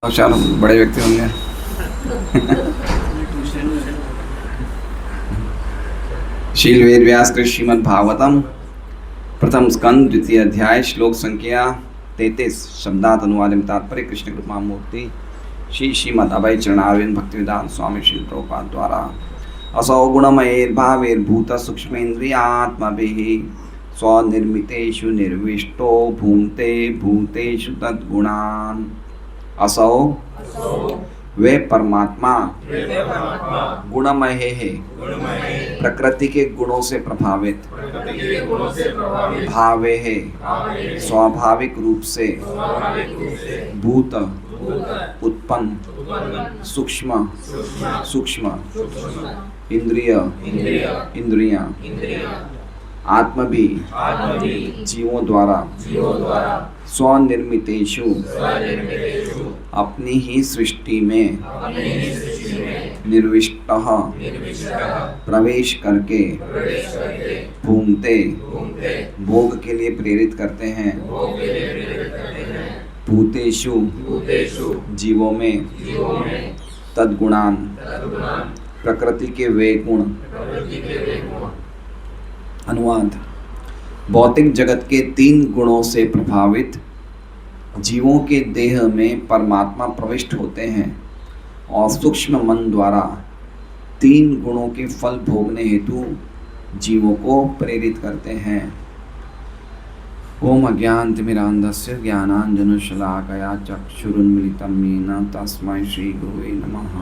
चलो बड़े व्यक्ति होंगे। शील वेद व्यास कृत श्रीमद् भागवतम प्रथम स्कंद द्वितीय अध्याय श्लोक संख्या 33 शब्दार्थ अनुवाद तात्पर्य कृष्ण कृपा मूर्ति श्री श्रीमद् अभय चरणारविंद भक्तिवेदांत स्वामी श्री प्रभुपाद द्वारा असौ गुणमयैर्भावैर्भूत सूक्ष्मेन्द्रियात्मभिः स्वनिर्मितेषु निर्विष्टो भूंते भूतेषु तद्गुणान्। असौ वे परमात्मा गुणमय है, प्रकृति के गुणों से प्रभावित भावे है, स्वाभाविक रूप से भूत उत्पन्न सूक्ष्म सूक्ष्म इंद्रिया आत्म भी जीवों द्वारा स्वनिर्मितेषु अपनी ही सृष्टि में निर्विष्टः प्रवेश करके भूमते भोग के लिए प्रेरित करते हैं। भूतेषु जीवों में तद्गुणान प्रकृति के वे गुण। अनुवाद: भौतिक जगत के 3 गुणों से प्रभावित जीवों के देह में परमात्मा प्रविष्ट होते हैं और सूक्ष्म मन द्वारा 3 गुणों के फल भोगने हेतु जीवों को प्रेरित करते हैं। ओम अज्ञानतिमिरान्धस्य ज्ञानाञ्जनशलाकया चक्षुरुन्मीलितं येन तस्मै श्रीगुरुवे नमः।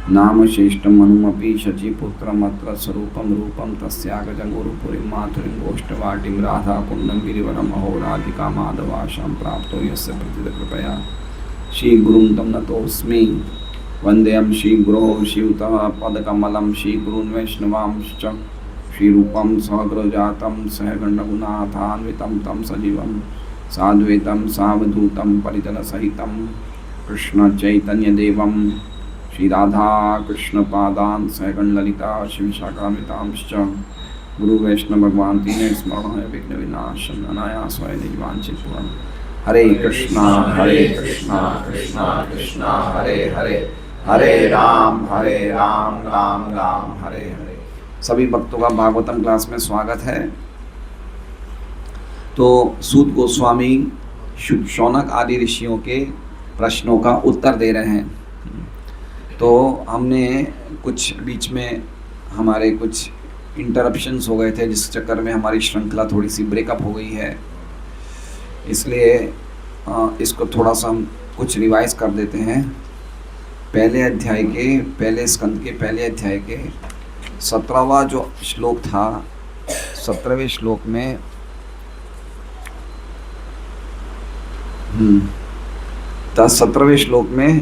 नाम श्रेष्ठम् अनुमपि शचीपुत्रमत्र स्वरूपं रूपं तस्यागजं गुरुपुरीं माधुरीं गोष्ठवाटीं राधाकुण्डं गिरिवरम् अहोराधिका माधवाशां प्राप्तो यस्य प्रतिकृपया श्रीगुरुं तं नतोऽस्मि। वन्देऽहं श्रीगुरोः श्रीयुतः पदकमलं श्रीगुरून् वैष्णवांश्च श्रीरूपं सहगृजातं सहगणरघुनाथान्वितं तं सजीवं साद्वैतं सावधूतं परिजनसहितं कृष्णचैतन्यदेवं श्री राधा कृष्ण पादान सहगण ललिता शिवशाखामितांश्च गुरु वैष्णव भगवान तीन स्मरण विघ्न विनाशन अनायास निजवांचित पूर्ण। हरे कृष्णा कृष्णा कृष्णा हरे हरे हरे राम राम राम हरे हरे। सभी भक्तों का भागवतम क्लास में स्वागत है। तो सूत गोस्वामी शौनक आदि ऋषियों के प्रश्नों का उत्तर दे रहे हैं। तो हमने कुछ बीच में हमारे कुछ इंटरप्शंस हो गए थे, जिस चक्कर में हमारी श्रृंखला थोड़ी सी ब्रेकअप हो गई है। इसलिए इसको थोड़ा सा हम कुछ रिवाइज कर देते हैं। पहले अध्याय के पहले स्कंद के पहले अध्याय के 17वां जो श्लोक था, 17वें श्लोक में तो 17वें श्लोक में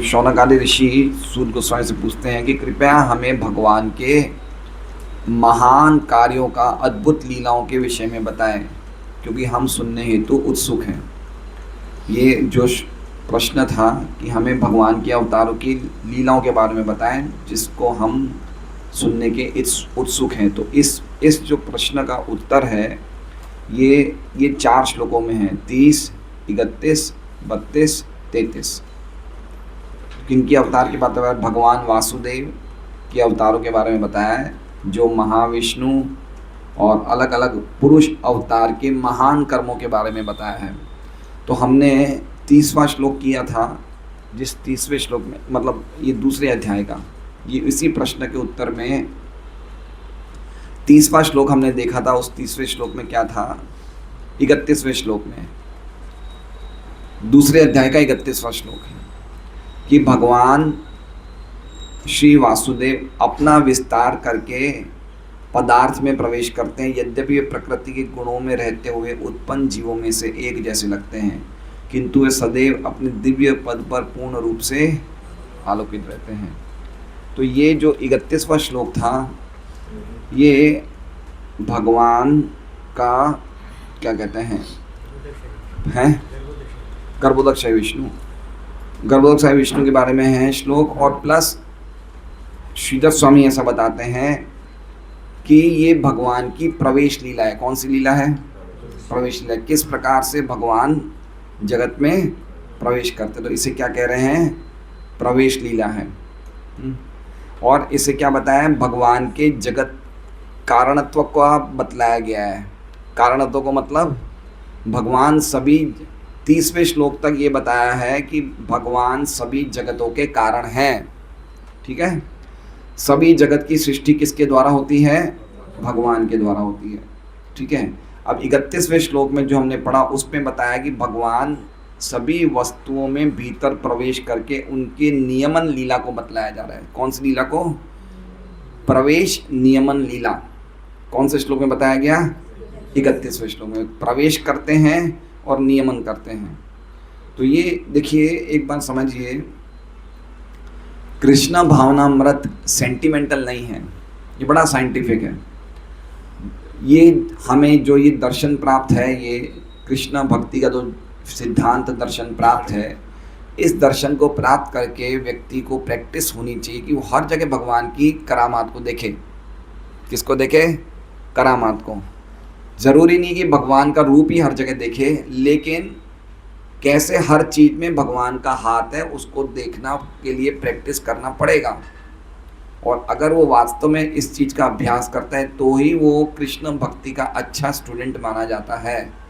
शौनक आदि ऋषि सूत गोस्वामी से पूछते हैं कि कृपया हमें भगवान के महान कार्यों का अद्भुत लीलाओं के विषय में बताएं, क्योंकि हम सुनने हेतु उत्सुक हैं। ये जो प्रश्न था कि हमें भगवान के अवतारों की लीलाओं के बारे में बताएं, जिसको हम सुनने के उत्सुक हैं। तो इस जो प्रश्न का उत्तर है ये 4 श्लोकों में है, 30, 31, 32, 33। किनकी अवतार की बात है? भगवान वासुदेव के अवतारों के बारे में बताया है, जो महाविष्णु और अलग अलग पुरुष अवतार के महान कर्मों के बारे में बताया है। तो हमने 30वां श्लोक किया था, जिस 30वें श्लोक में मतलब ये दूसरे अध्याय का ये इसी प्रश्न के उत्तर में 30वां श्लोक हमने देखा था। उस 30वें श्लोक में क्या था? 31वें श्लोक में दूसरे अध्याय का 31वां श्लोक है कि भगवान श्री वासुदेव अपना विस्तार करके पदार्थ में प्रवेश करते हैं। यद्यपि वे प्रकृति के गुणों में रहते हुए उत्पन्न जीवों में से एक जैसे लगते हैं, किंतु वे सदैव अपने दिव्य पद पर पूर्ण रूप से आलोकित रहते हैं। तो ये जो 31वां श्लोक था, ये भगवान का क्या कहते हैं गर्भोदक विष्णु के बारे में है श्लोक। और प्लस श्रीधर स्वामी ऐसा बताते हैं कि ये भगवान की प्रवेश लीला है। कौन सी लीला है? प्रवेश लीला, किस प्रकार से भगवान जगत में प्रवेश करते, तो इसे क्या कह रहे हैं, प्रवेश लीला है। और इसे क्या बताया, भगवान के जगत कारणत्व को बतलाया गया है। कारणत्व को मतलब भगवान सभी, 30वें श्लोक तक ये बताया है कि भगवान सभी जगतों के कारण हैं। ठीक है, सभी जगत की सृष्टि किसके द्वारा होती है, भगवान के द्वारा होती है। ठीक है, अब 31वें श्लोक में जो हमने पढ़ा उसमें बताया कि भगवान सभी वस्तुओं में भीतर प्रवेश करके उनके नियमन लीला को बतलाया जा रहा है। कौन सी लीला को, प्रवेश नियमन लीला। कौन से श्लोक में बताया गया, 31वें श्लोक में प्रवेश करते हैं और नियमन करते हैं। तो ये देखिए, एक बार समझिए, कृष्ण भावनामृत सेंटिमेंटल नहीं है, ये बड़ा साइंटिफिक है। ये हमें जो ये दर्शन प्राप्त है, ये कृष्ण भक्ति का जो सिद्धांत दर्शन प्राप्त है, इस दर्शन को प्राप्त करके व्यक्ति को प्रैक्टिस होनी चाहिए कि वो हर जगह भगवान की करामात को देखे। किसको देखे, करामात को। ज़रूरी नहीं कि भगवान का रूप ही हर जगह देखे, लेकिन कैसे हर चीज़ में भगवान का हाथ है उसको देखना के लिए प्रैक्टिस करना पड़ेगा। और अगर वो वास्तव में इस चीज़ का अभ्यास करता है तो ही वो कृष्ण भक्ति का अच्छा स्टूडेंट माना जाता है।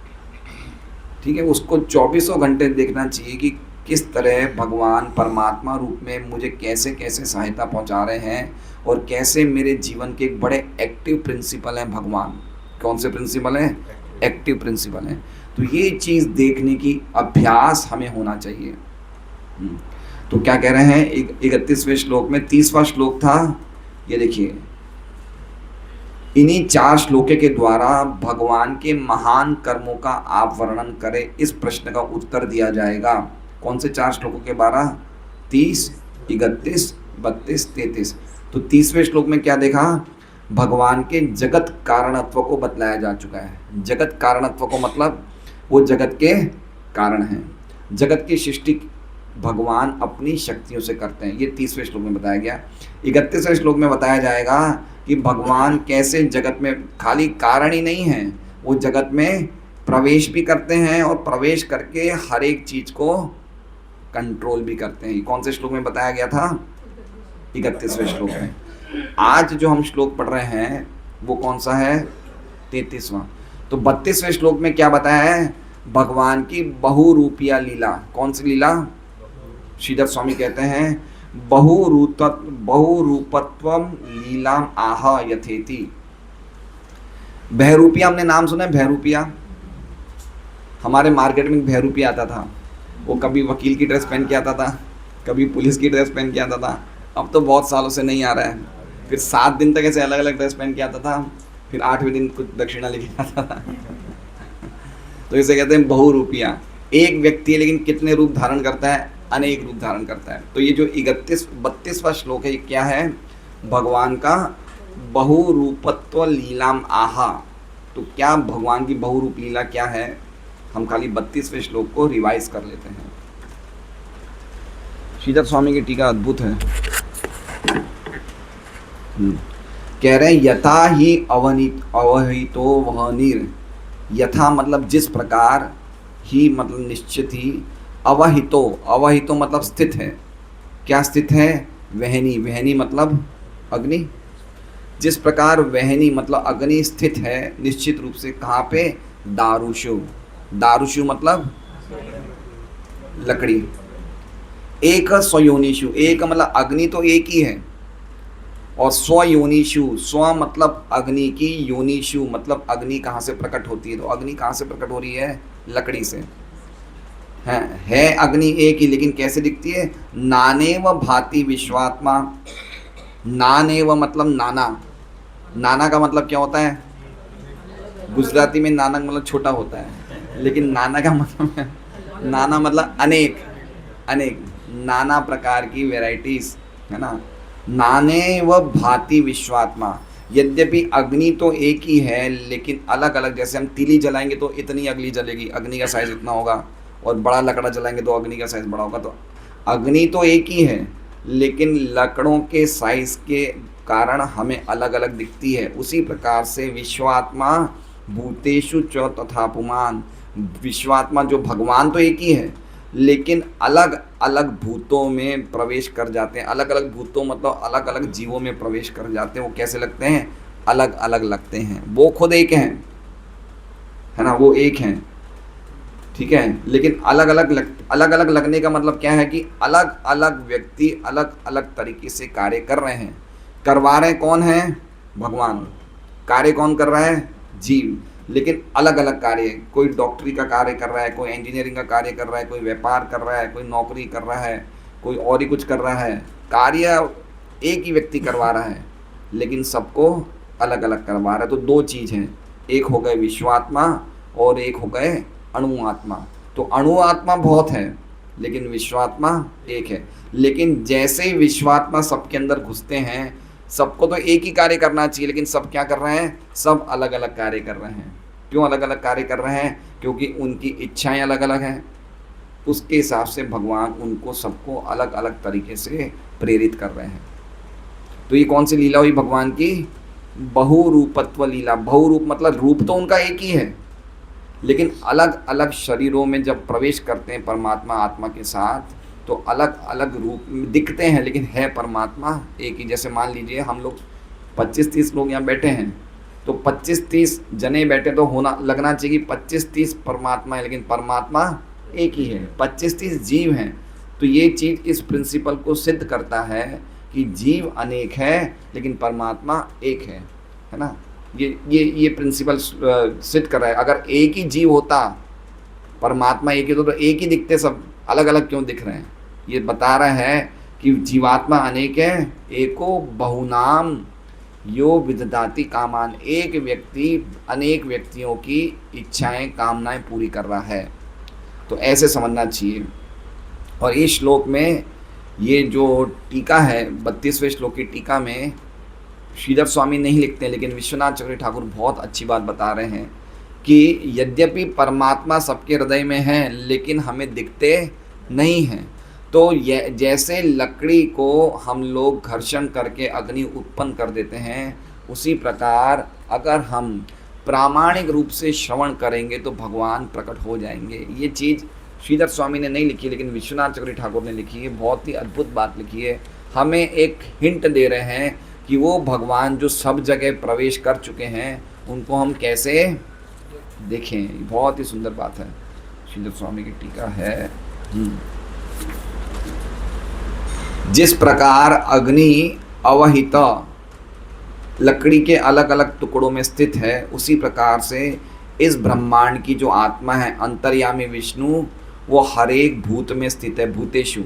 ठीक है, उसको 24 घंटे देखना चाहिए कि किस तरह भगवान परमात्मा रूप में मुझे कैसे कैसे सहायता पहुंचा रहे हैं, और कैसे मेरे जीवन के एक बड़े एक्टिव प्रिंसिपल हैं भगवान। कौन से प्रिंसिपल हैं, एक्टिव प्रिंसिपल हैं। तो ये चीज़ देखने की अभ्यास हमें होना चाहिए। तो क्या कह रहे हैं 31वें श्लोक में, 30वां श्लोक था, ये देखिए, इन्हीं 4 श्लोकों के द्वारा भगवान के महान कर्मों का आप वर्णन करें, इस प्रश्न का उत्तर दिया जाएगा। कौन से 4 श्लोकों के 12, 30, 31, 32, 33। तो 30वें श्लोक में क्या देखा, भगवान के जगत कारणत्व को बतलाया जा चुका है। जगत कारणत्व को मतलब वो जगत के कारण हैं। जगत की सृष्टि भगवान अपनी शक्तियों से करते हैं, ये 30वें श्लोक में बताया गया। 31वें श्लोक में बताया जाएगा कि भगवान कैसे जगत में खाली कारण ही नहीं है, वो जगत में प्रवेश भी करते हैं और प्रवेश करके हर एक चीज़ को कंट्रोल भी करते हैं। कौन से श्लोक में बताया गया था, 31वें श्लोक में। आज जो हम श्लोक पढ़ रहे हैं वो कौन सा है, 33वां। तो 32वें श्लोक में क्या बताया है, भगवान की बहुरूपिया लीला। कौन सी लीला, श्रीधर स्वामी कहते हैं बहुरूपत्वम लीलाम आह यथेति। बहरूपिया, हमने नाम सुना है बहरूपिया। हमारे मार्केट में बहरूपिया आता था, वो कभी वकील की ड्रेस पहन के आता था, कभी पुलिस की ड्रेस पहन के आता था। अब तो बहुत सालों से नहीं आ रहा है। फिर 7 दिन तक ऐसे अलग अलग ड्रेस पहन के आता था, फिर 8वें दिन कुछ दक्षिणा लेके आता था। तो इसे कहते हैं बहुरूपिया। एक व्यक्ति है लेकिन कितने रूप धारण करता है, अनेक रूप धारण करता है। तो ये जो 32वां श्लोक है, ये क्या है, भगवान का बहुरूपत्व लीलाम आहा। तो क्या भगवान की बहुरूप लीला क्या है, हम खाली 32वें श्लोक को रिवाइज कर लेते हैं। श्रीधर स्वामी की टीका अद्भुत है। कह रहे हैं यथा ही अवहितो वहनीर। यथा मतलब जिस प्रकार, ही मतलब निश्चित ही, अवहितो, अवहितो मतलब स्थित है। क्या स्थित है, वहनी, वहनी मतलब अग्नि। जिस प्रकार वहनी मतलब अग्नि स्थित है निश्चित रूप से, कहाँ पे, दारुषु। दारुषु मतलब लकड़ी। एक स्वयोनिषु, एक मतलब अग्नि तो एक ही है, और स्वयोनिषु, स्व मतलब अग्नि की, योनिषु मतलब अग्नि कहाँ से प्रकट होती है। तो अग्नि कहाँ से प्रकट हो रही है, लकड़ी से। है अग्नि एक ही, लेकिन कैसे दिखती है, नानेव भाति विश्वात्मा। नानेव मतलब नाना। नाना का मतलब क्या होता है, गुजराती में नाना मतलब छोटा होता है, लेकिन नाना का मतलब है, नाना मतलब अनेक, अनेक, नाना प्रकार की वैरायटीज, है ना। नाने व भांति विश्वात्मा। यद्यपि अग्नि तो एक ही है, लेकिन अलग अलग, जैसे हम तीली जलाएंगे तो इतनी अग्नि जलेगी, अग्नि का साइज़ इतना होगा, और बड़ा लकड़ा जलाएंगे तो अग्नि का साइज़ बड़ा होगा। तो अग्नि तो एक ही है, लेकिन लकड़ों के साइज़ के कारण हमें अलग अलग दिखती है। उसी प्रकार से विश्वात्मा भूतेषु च तथा पुमान। विश्वात्मा जो भगवान तो एक ही है, लेकिन अलग अलग भूतों में प्रवेश कर जाते हैं। अलग अलग भूतों मतलब अलग अलग जीवों में प्रवेश कर जाते हैं। वो कैसे लगते हैं? अलग अलग लगते हैं। वो खुद एक हैं, है ना, वो एक हैं, ठीक है, लेकिन अलग अलग लगने का मतलब क्या है कि अलग अलग व्यक्ति अलग अलग तरीके से कार्य कर रहे हैं। करवा रहे कौन है? भगवान। कार्य कौन कर रहा है? जीव। लेकिन अलग अलग कार्य, कोई डॉक्टरी का कार्य कर रहा है, कोई इंजीनियरिंग का कार्य कर रहा है, कोई व्यापार कर रहा है, कोई नौकरी कर रहा है, कोई और ही कुछ कर रहा है। कार्य एक ही व्यक्ति करवा रहा है, लेकिन सबको अलग अलग करवा रहा है। तो दो चीज़ हैं, एक हो गए विश्वात्मा और एक हो गए अणु आत्मा। तो अणु आत्मा बहुत है, लेकिन विश्वात्मा एक है। लेकिन जैसे ही विश्वात्मा सबके अंदर घुसते हैं, सबको तो एक ही कार्य करना चाहिए, लेकिन सब क्या कर रहे हैं? सब अलग अलग कार्य कर रहे हैं। क्यों अलग अलग कार्य कर रहे हैं? क्योंकि उनकी इच्छाएं अलग अलग हैं। उसके हिसाब से भगवान उनको सबको अलग अलग तरीके से प्रेरित कर रहे हैं। तो ये कौन सी लीला हुई भगवान की? बहुरूपत्व लीला। बहुरूप मतलब रूप तो उनका एक ही है, लेकिन अलग अलग शरीरों में जब प्रवेश करते हैं परमात्मा आत्मा के साथ, तो अलग अलग रूप में दिखते हैं, लेकिन है परमात्मा एक ही। जैसे मान लीजिए हम लोग 25-30 लोग यहाँ बैठे हैं, तो 25-30 जने बैठे तो होना लगना चाहिए कि 25-30 परमात्मा है, लेकिन परमात्मा एक ही है। 25-30 जीव हैं। तो ये चीज़ इस प्रिंसिपल को सिद्ध करता है कि जीव अनेक है, लेकिन परमात्मा एक है ना। ये प्रिंसिपल सिद्ध कर रहा है। अगर एक ही जीव होता, परमात्मा एक ही तो एक ही दिखते, सब अलग अलग क्यों दिख रहे हैं? ये बता रहा है कि जीवात्मा अनेक है, एको बहुनाम यो विदधाति कामान। एक व्यक्ति अनेक व्यक्तियों की इच्छाएं कामनाएं पूरी कर रहा है। तो ऐसे समझना चाहिए। और इस श्लोक में ये जो टीका है, 32वें श्लोक की टीका में श्रीधर स्वामी नहीं लिखते हैं, लेकिन विश्वनाथ चक्रवर्ती ठाकुर बहुत अच्छी बात बता रहे हैं कि यद्यपि परमात्मा सबके हृदय में है, लेकिन हमें दिखते नहीं हैं। तो ये जैसे लकड़ी को हम लोग घर्षण करके अग्नि उत्पन्न कर देते हैं, उसी प्रकार अगर हम प्रामाणिक रूप से श्रवण करेंगे तो भगवान प्रकट हो जाएंगे। ये चीज़ श्रीधर स्वामी ने नहीं लिखी, लेकिन विश्वनाथ चक्रवर्ती ठाकुर ने लिखी है। बहुत ही अद्भुत बात लिखी है। हमें एक हिंट दे रहे हैं कि वो भगवान जो सब जगह प्रवेश कर चुके हैं, उनको हम कैसे देखें। बहुत ही सुंदर बात है। श्रीधर स्वामी की टीका है। जिस प्रकार अग्नि अवहित लकड़ी के अलग अलग टुकड़ों में स्थित है, उसी प्रकार से इस ब्रह्मांड की जो आत्मा है अंतर्यामी विष्णु, वो हर एक भूत में स्थित है, भूतेषु।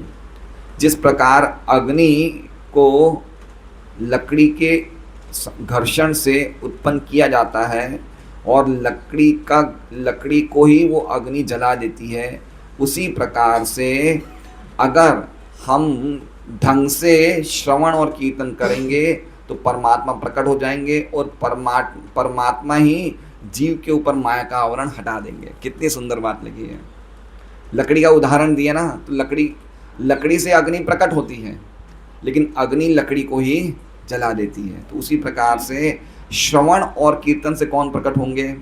जिस प्रकार अग्नि को लकड़ी के घर्षण से उत्पन्न किया जाता है और लकड़ी को ही वो अग्नि जला देती है, उसी प्रकार से अगर हम ढंग से श्रवण और कीर्तन करेंगे तो परमात्मा प्रकट हो जाएंगे और परमात्मा ही जीव के ऊपर माया का आवरण हटा देंगे। कितनी सुंदर बात लगी है। लकड़ी का उदाहरण दिया ना, तो लकड़ी से अग्नि प्रकट होती है, लेकिन अग्नि लकड़ी को ही जला देती है। तो उसी प्रकार से श्रवण और कीर्तन से कौन प्रकट होंगे?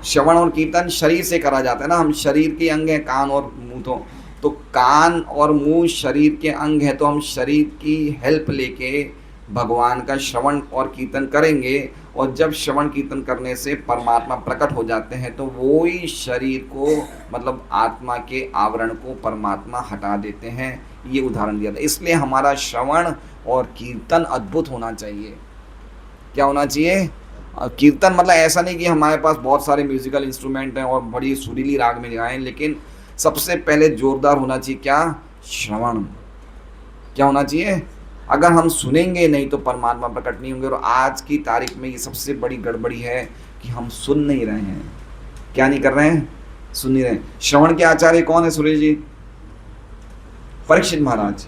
श्रवण और कीर्तन शरीर से करा जाता है ना। हम शरीर के अंग हैं, कान और मुंह। तो कान और मुंह शरीर के अंग हैं, तो हम शरीर की हेल्प लेके भगवान का श्रवण और कीर्तन करेंगे। और जब श्रवण कीर्तन करने से परमात्मा प्रकट हो जाते हैं, तो वो ही शरीर को मतलब आत्मा के आवरण को परमात्मा हटा देते हैं। ये उदाहरण दिया था। इसलिए हमारा श्रवण और कीर्तन अद्भुत होना चाहिए। क्या होना चाहिए? कीर्तन मतलब ऐसा नहीं कि हमारे पास बहुत सारे म्यूजिकल इंस्ट्रूमेंट हैं और बड़ी सुरीली राग में गाएं, लेकिन सबसे पहले जोरदार होना चाहिए क्या? श्रवण। क्या होना चाहिए? अगर हम सुनेंगे नहीं तो परमात्मा प्रकट नहीं होंगे। और आज की तारीख में ये सबसे बड़ी गड़बड़ी है कि हम सुन नहीं रहे हैं। क्या नहीं कर रहे हैं? सुन नहीं रहे हैं। श्रवण के आचार्य कौन है सुरेश जी? परीक्षित महाराज।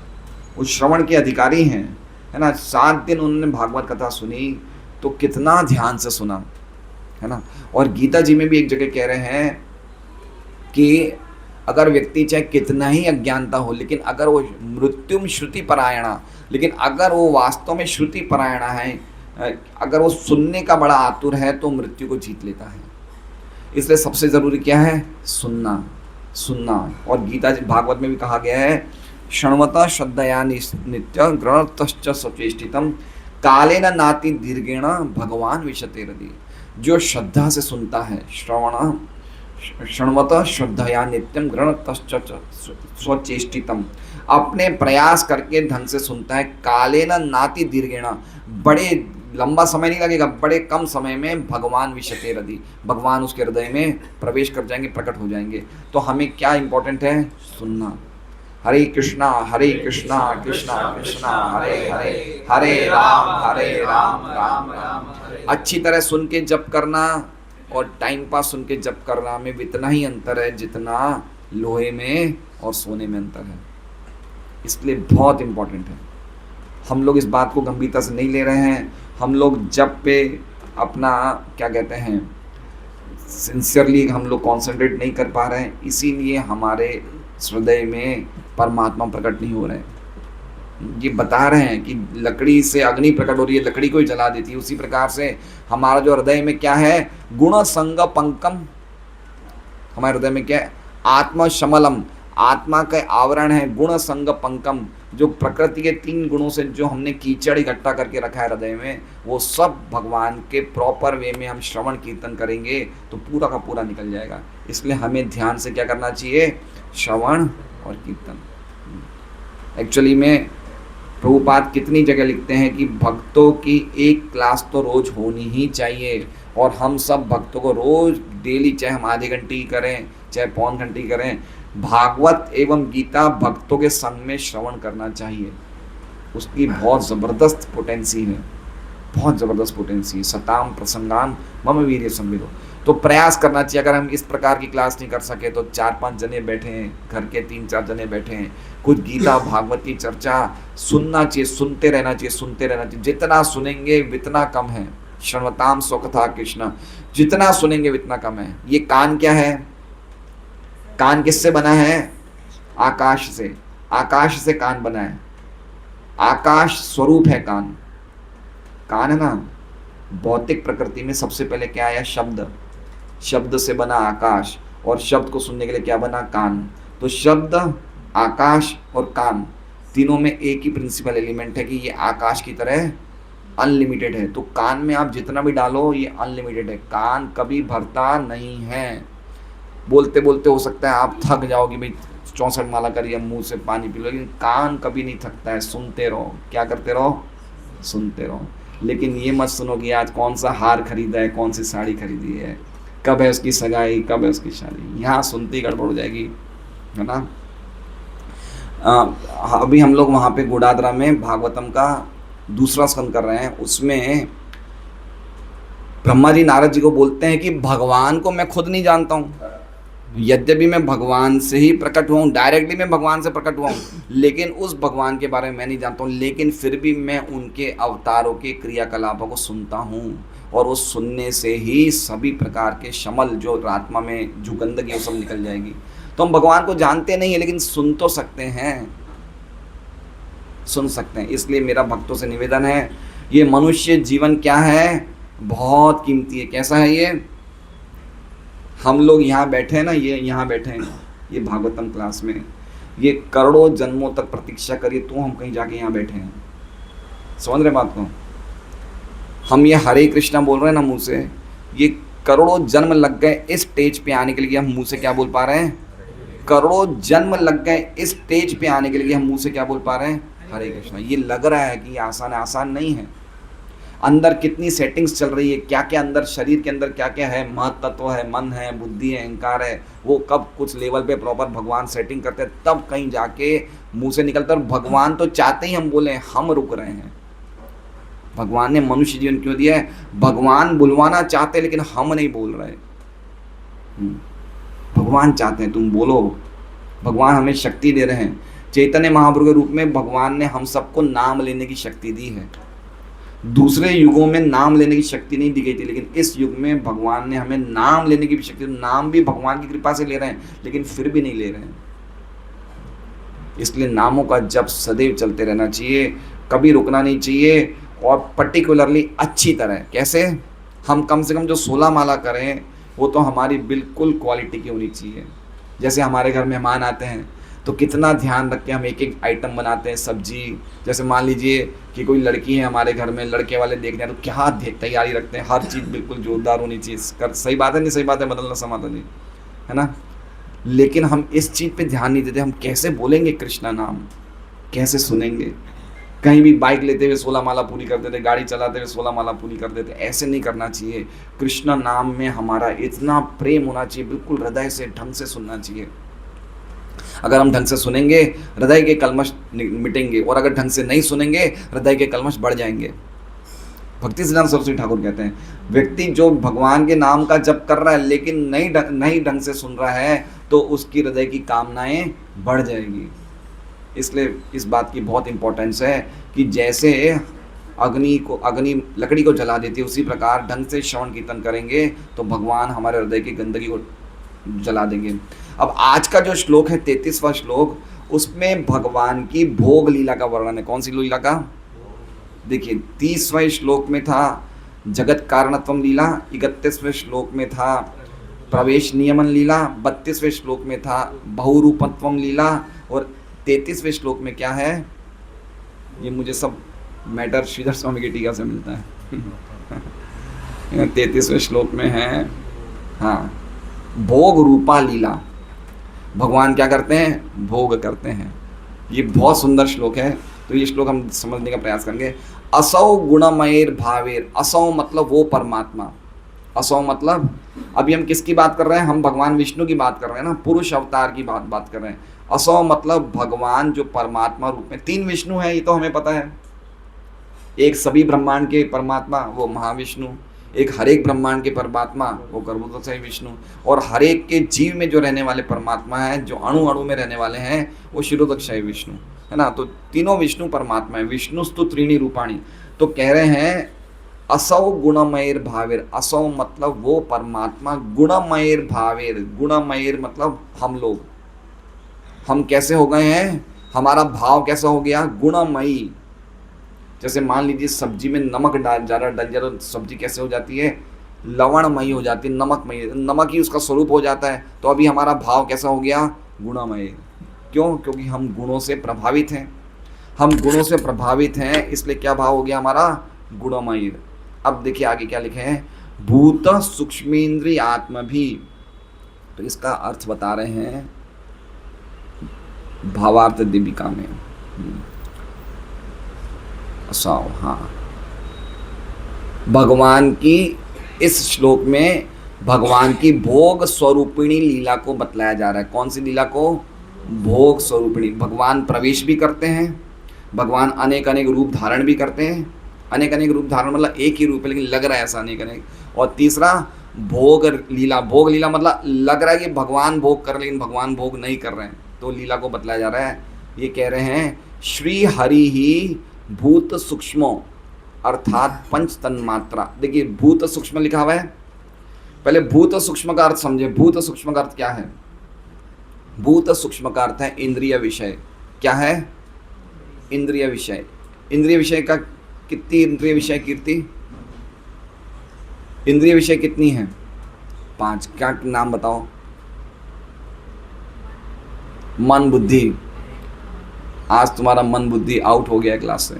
वो श्रवण के अधिकारी हैं, है ना। 7 दिन उन्होंने भागवत कथा सुनी, तो कितना ध्यान से सुना, है ना। और गीता जी में भी एक जगह कह रहे हैं कि अगर व्यक्ति चाहे कितना ही अज्ञानता हो, लेकिन अगर वो मृत्युम श्रुति परायणा, लेकिन अगर वो वास्तव में श्रुति परायणा है, अगर वो सुनने का बड़ा आतुर है तो मृत्यु को जीत लेता है। इसलिए सबसे ज़रूरी क्या है? सुनना, सुनना। और गीता जी भागवत में भी कहा गया है, शृण्वता श्रद्धया नित्य गृणतश्च सचेष्टितम कालेन नाति दीर्घेण भगवान विशते हृदि। जो श्रद्धा से सुनता है, शृण्वत श्रद्धया नित्यम गृणतश्च स्वचेष्टितम, अपने प्रयास करके ढंग से सुनता है, कालेन नाति दीर्घेण, बड़े लंबा समय नहीं लगेगा, बड़े कम समय में भगवान विशते हृदि, भगवान उसके हृदय में प्रवेश कर जाएंगे, प्रकट हो जाएंगे। तो हमें क्या इंपॉर्टेंट है? सुनना। हरे कृष्णा कृष्णा कृष्णा हरे हरे, हरे राम राम राम। अच्छी तरह सुन के जप करना और टाइम पास सुन के जप करना में इतना ही अंतर है जितना लोहे में और सोने में अंतर है। इसलिए बहुत इंपॉर्टेंट है। हम लोग इस बात को गंभीरता से नहीं ले रहे हैं। हम लोग जप पे अपना क्या कहते हैं, सिंसियरली हम लोग कॉन्सेंट्रेट नहीं कर पा रहे हैं, इसीलिए हमारे हृदय में परमात्मा प्रकट नहीं हो रहे हैं। ये बता रहे हैं कि लकड़ी से अग्नि प्रकट हो रही है, लकड़ी को ही जला देती है, उसी प्रकार से हमारा जो हृदय में क्या है, गुण संग पंकम, हमारे हृदय में क्या है? आत्मा शमलम, आत्मा का आवरण है, गुण संग पंकम, जो प्रकृति के 3 गुणों से जो हमने कीचड़ इकट्ठा करके रखा है हृदय में, वो सब भगवान के प्रॉपर वे में हम श्रवण कीर्तन करेंगे तो पूरा का पूरा निकल जाएगा। इसलिए हमें ध्यान से क्या करना चाहिए? श्रवण और कीर्तन। एक्चुअली में प्रभुपाद कितनी जगह लिखते हैं कि भक्तों की एक क्लास तो रोज होनी ही चाहिए, और हम सब भक्तों को रोज डेली, चाहे हम आधे घंटे ही करें चाहे पौन घंटे ही करें, भागवत एवं गीता भक्तों के संग में श्रवण करना चाहिए। उसकी बहुत ज़बरदस्त पोटेंसी है, बहुत ज़बरदस्त पोटेंसी है। सताम प्रसंगान मम वीर्य संविदो। तो प्रयास करना चाहिए। अगर हम इस प्रकार की क्लास नहीं कर सके तो 4-5 जने बैठे हैं, घर के 3-4 जने बैठे हैं, कुछ गीता भागवत की चर्चा सुनना चाहिए, सुनते रहना चाहिए, सुनते रहना चाहिए। जितना सुनेंगे उतना कम है। श्रवताम स्वकथा कृष्ण, जितना सुनेंगे उतना कम है। ये कान क्या है? कान किससे बना है? आकाश से। आकाश से कान बना है। आकाश स्वरूप है कान। कान है ना, भौतिक प्रकृति में सबसे पहले क्या आया? शब्द। शब्द से बना आकाश, और शब्द को सुनने के लिए क्या बना? कान। तो शब्द, आकाश और कान, तीनों में एक ही प्रिंसिपल एलिमेंट है कि ये आकाश की तरह अनलिमिटेड है। तो कान में आप जितना भी डालो ये अनलिमिटेड है। कान कभी भरता नहीं है। बोलते बोलते हो सकता है आप थक जाओगे, भाई 64 माला करिए, मुंह से पानी पी लो, लेकिन कान कभी नहीं थकता है। सुनते रहो। क्या करते रहो? सुनते रहो। लेकिन ये मत सुनो कि आज कौन सा हार खरीदा है, कौन सी साड़ी खरीदी है, कब है उसकी सगाई, कब है उसकी शादी। यहाँ सुनती गड़बड़ हो जाएगी, है ना। अभी हम लोग वहाँ पे गुड़ादरा में भागवतम का दूसरा स्कंद कर रहे हैं। उसमें ब्रह्मा जी नारद जी को बोलते हैं कि भगवान को मैं खुद नहीं जानता हूँ, यद्यपि मैं भगवान से ही प्रकट हुआ हूँ, डायरेक्टली मैं भगवान से प्रकट हुआ हूँ, लेकिन उस भगवान के बारे में मैं नहीं जानता हूँ। लेकिन फिर भी मैं उनके अवतारों के क्रियाकलापों को सुनता हूँ, और उस सुनने से ही सभी प्रकार के शमल जो आत्मा में जो गंदगी वो सब निकल जाएगी। तो हम भगवान को जानते नहीं है, लेकिन सुन तो सकते हैं, सुन सकते हैं। इसलिए मेरा भक्तों से निवेदन है, ये मनुष्य जीवन क्या है? बहुत कीमती है। कैसा है ये? हम लोग यहाँ बैठे हैं ना, ये यहाँ बैठे हैं, ये भागवतम क्लास में, ये करोड़ों जन्मों तक प्रतीक्षा करिए तो हम कहीं जाके यहाँ बैठे हैं। समझ रहे बात को? हम ये हरे कृष्णा बोल रहे हैं ना मुंह से, ये करोड़ों जन्म लग गए इस स्टेज पे आने के लिए। हम मुंह से क्या बोल पा रहे हैं? करोड़ों जन्म लग गए इस स्टेज पे आने के लिए। हम मुंह से क्या बोल पा रहे हैं? हरे कृष्णा। ये लग रहा है कि आसान है, आसान नहीं है। अंदर कितनी सेटिंग्स चल रही है, क्या क्या अंदर शरीर के अंदर क्या क्या है, महत्त्व है, मन है, बुद्धि है, अहंकार है, वो कब कुछ लेवल पे प्रॉपर भगवान सेटिंग करते हैं तब कहीं जाके मुंह से निकलता है। और भगवान तो चाहते ही हम बोले, हम रुक रहे हैं। भगवान ने मनुष्य जीवन क्यों दिया है? भगवान बुलवाना चाहते लेकिन हम नहीं बोल रहे। भगवान चाहते हैं तुम बोलो। भगवान हमें शक्ति दे रहे हैं। चैतन्य महाप्रभु के रूप में भगवान ने हम सबको नाम लेने की शक्ति दी है। दूसरे युगों में नाम लेने की शक्ति नहीं दी गई थी, लेकिन इस युग में भगवान ने हमें नाम लेने की भी शक्ति। नाम भी भगवान की कृपा से ले रहे हैं, लेकिन फिर भी नहीं ले रहे हैं। इसलिए नामों का जप सदैव चलते रहना चाहिए, कभी रुकना नहीं चाहिए। और पर्टिकुलरली अच्छी तरह। कैसे? हम कम से कम जो 16 माला करें वो तो हमारी बिल्कुल क्वालिटी की होनी चाहिए। जैसे हमारे घर मेहमान आते हैं तो कितना ध्यान रख के हम एक एक आइटम बनाते हैं, सब्जी। जैसे मान लीजिए कि कोई लड़की है हमारे घर में, लड़के वाले देखने हैं तो क्या तैयारी रखते हैं, हर चीज़ बिल्कुल जोरदार होनी चाहिए। सही बात है, नहीं सही बात है? बदलना समाता जी, है ना? लेकिन हम इस चीज़ पे ध्यान नहीं देते। हम कैसे बोलेंगे कृष्णा नाम, कैसे सुनेंगे? कहीं भी बाइक लेते हुए 16 माला पूरी कर देते, गाड़ी चलाते हुए 16 माला पूरी कर देते। ऐसे नहीं करना चाहिए। कृष्ण नाम में हमारा इतना प्रेम होना चाहिए, बिल्कुल हृदय से ढंग से सुनना चाहिए। अगर हम ढंग से सुनेंगे हृदय के कलमश मिटेंगे, और अगर ढंग से नहीं सुनेंगे हृदय के कलमश बढ़ जाएंगे। भक्ति सिद्धांत सरस्वती ठाकुर कहते हैं, व्यक्ति जो भगवान के नाम का जप कर रहा है लेकिन नहीं ढंग से सुन रहा है तो उसकी हृदय की कामनाएं बढ़ जाएगी। इसलिए इस बात की बहुत इंपॉर्टेंस है कि जैसे अग्नि लकड़ी को जला देती है, उसी प्रकार ढंग से श्रवण कीर्तन करेंगे तो भगवान हमारे हृदय की गंदगी को जला देंगे। अब आज का जो श्लोक है 33वां श्लोक, उसमें भगवान की भोग लीला का वर्णन है। कौन सी लीला का? देखिए 30वें श्लोक में था जगत कारणत्वम लीला, 31वें श्लोक में था प्रवेश नियमन लीला, 32वें श्लोक में था बहुरूपत्वम लीला, और 33वें श्लोक में क्या है? ये मुझे सब मैटर श्रीधर स्वामी की टीका से मिलता है। 33वें श्लोक में है, हाँ, भोग रूपा लीला। भगवान क्या करते हैं? भोग करते हैं। ये बहुत सुंदर श्लोक है, तो ये श्लोक हम समझने का प्रयास करेंगे। असौ गुणमयेर भावेर, असौ मतलब वो परमात्मा, असौ मतलब अभी हम किसकी बात कर रहे हैं? हम भगवान विष्णु की बात कर रहे हैं ना, पुरुष अवतार की बात कर रहे हैं। असौ मतलब भगवान जो परमात्मा रूप में, 3 विष्णु हैं ये तो हमें पता है। एक सभी ब्रह्मांड के परमात्मा वो महाविष्णु, एक हर एक ब्रह्मांड के परमात्मा वो गर्भोदकशाही विष्णु, और हर एक के जीव में जो रहने वाले परमात्मा हैं, जो अणु अणु में रहने वाले हैं, वो शिरोदकशाही विष्णु, है ना? तो तीनों विष्णु परमात्मा है। विष्णुस्तु त्रीणि रूपाणी। तो कह रहे हैं असौ गुणमयेर भावेर, असौ मतलब वो परमात्मा, गुणमयेर भावेर, गुणमयेर मतलब हम लोग, हम कैसे हो गए हैं? हमारा भाव कैसा हो गया? गुणमयी। जैसे मान लीजिए सब्जी में नमक ज़्यादा डल जाए तो सब्जी कैसे हो जाती है? लवणमयी हो जाती है, नमकमयी, नमक ही उसका स्वरूप हो जाता है। तो अभी हमारा भाव कैसा हो गया? गुणमय। क्यों? क्योंकि हम गुणों से प्रभावित हैं। हम गुणों से प्रभावित हैं, इसलिए क्या भाव हो गया हमारा? गुणमय। अब देखिए आगे क्या लिखे हैं, भूत सूक्ष्मेंद्रिय आत्मा भी। तो इसका अर्थ बता रहे हैं भावार्थ दीपिका में। साव, हाँ, भगवान की इस श्लोक में भगवान की भोग स्वरूपिणी लीला को बतलाया जा रहा है। कौन सी लीला को? भोग स्वरूपिणी। भगवान प्रवेश भी करते हैं, भगवान अनेक अनेक रूप धारण भी करते हैं। अनेक अनेक रूप धारण मतलब एक ही रूप है लेकिन लग रहा है ऐसा अनेक अनेक। और तीसरा भोग लीला। भोग लीला मतलब लग रहा है कि भगवान भोग कर रहे हैं लेकिन भगवान भोग नहीं कर रहे हैं, तो लीला को बतलाया जा रहा है। ये कह रहे हैं श्री हरि ही भूत सूक्ष्मो अर्थात पंच तन्मात्रा। देखिए भूत सूक्ष्म लिखा हुआ है, पहले भूत सूक्ष्म का अर्थ समझे। भूत सूक्ष्म का अर्थ क्या है? भूत सूक्ष्म का अर्थ है इंद्रिय विषय। क्या है? इंद्रिय विषय। इंद्रिय विषय का कितनी इंद्रिय विषय कीर्ति? इंद्रिय विषय कितनी है? 5। क्या नाम बताओ? मन बुद्धि। आज तुम्हारा मन बुद्धि आउट हो गया क्लास से।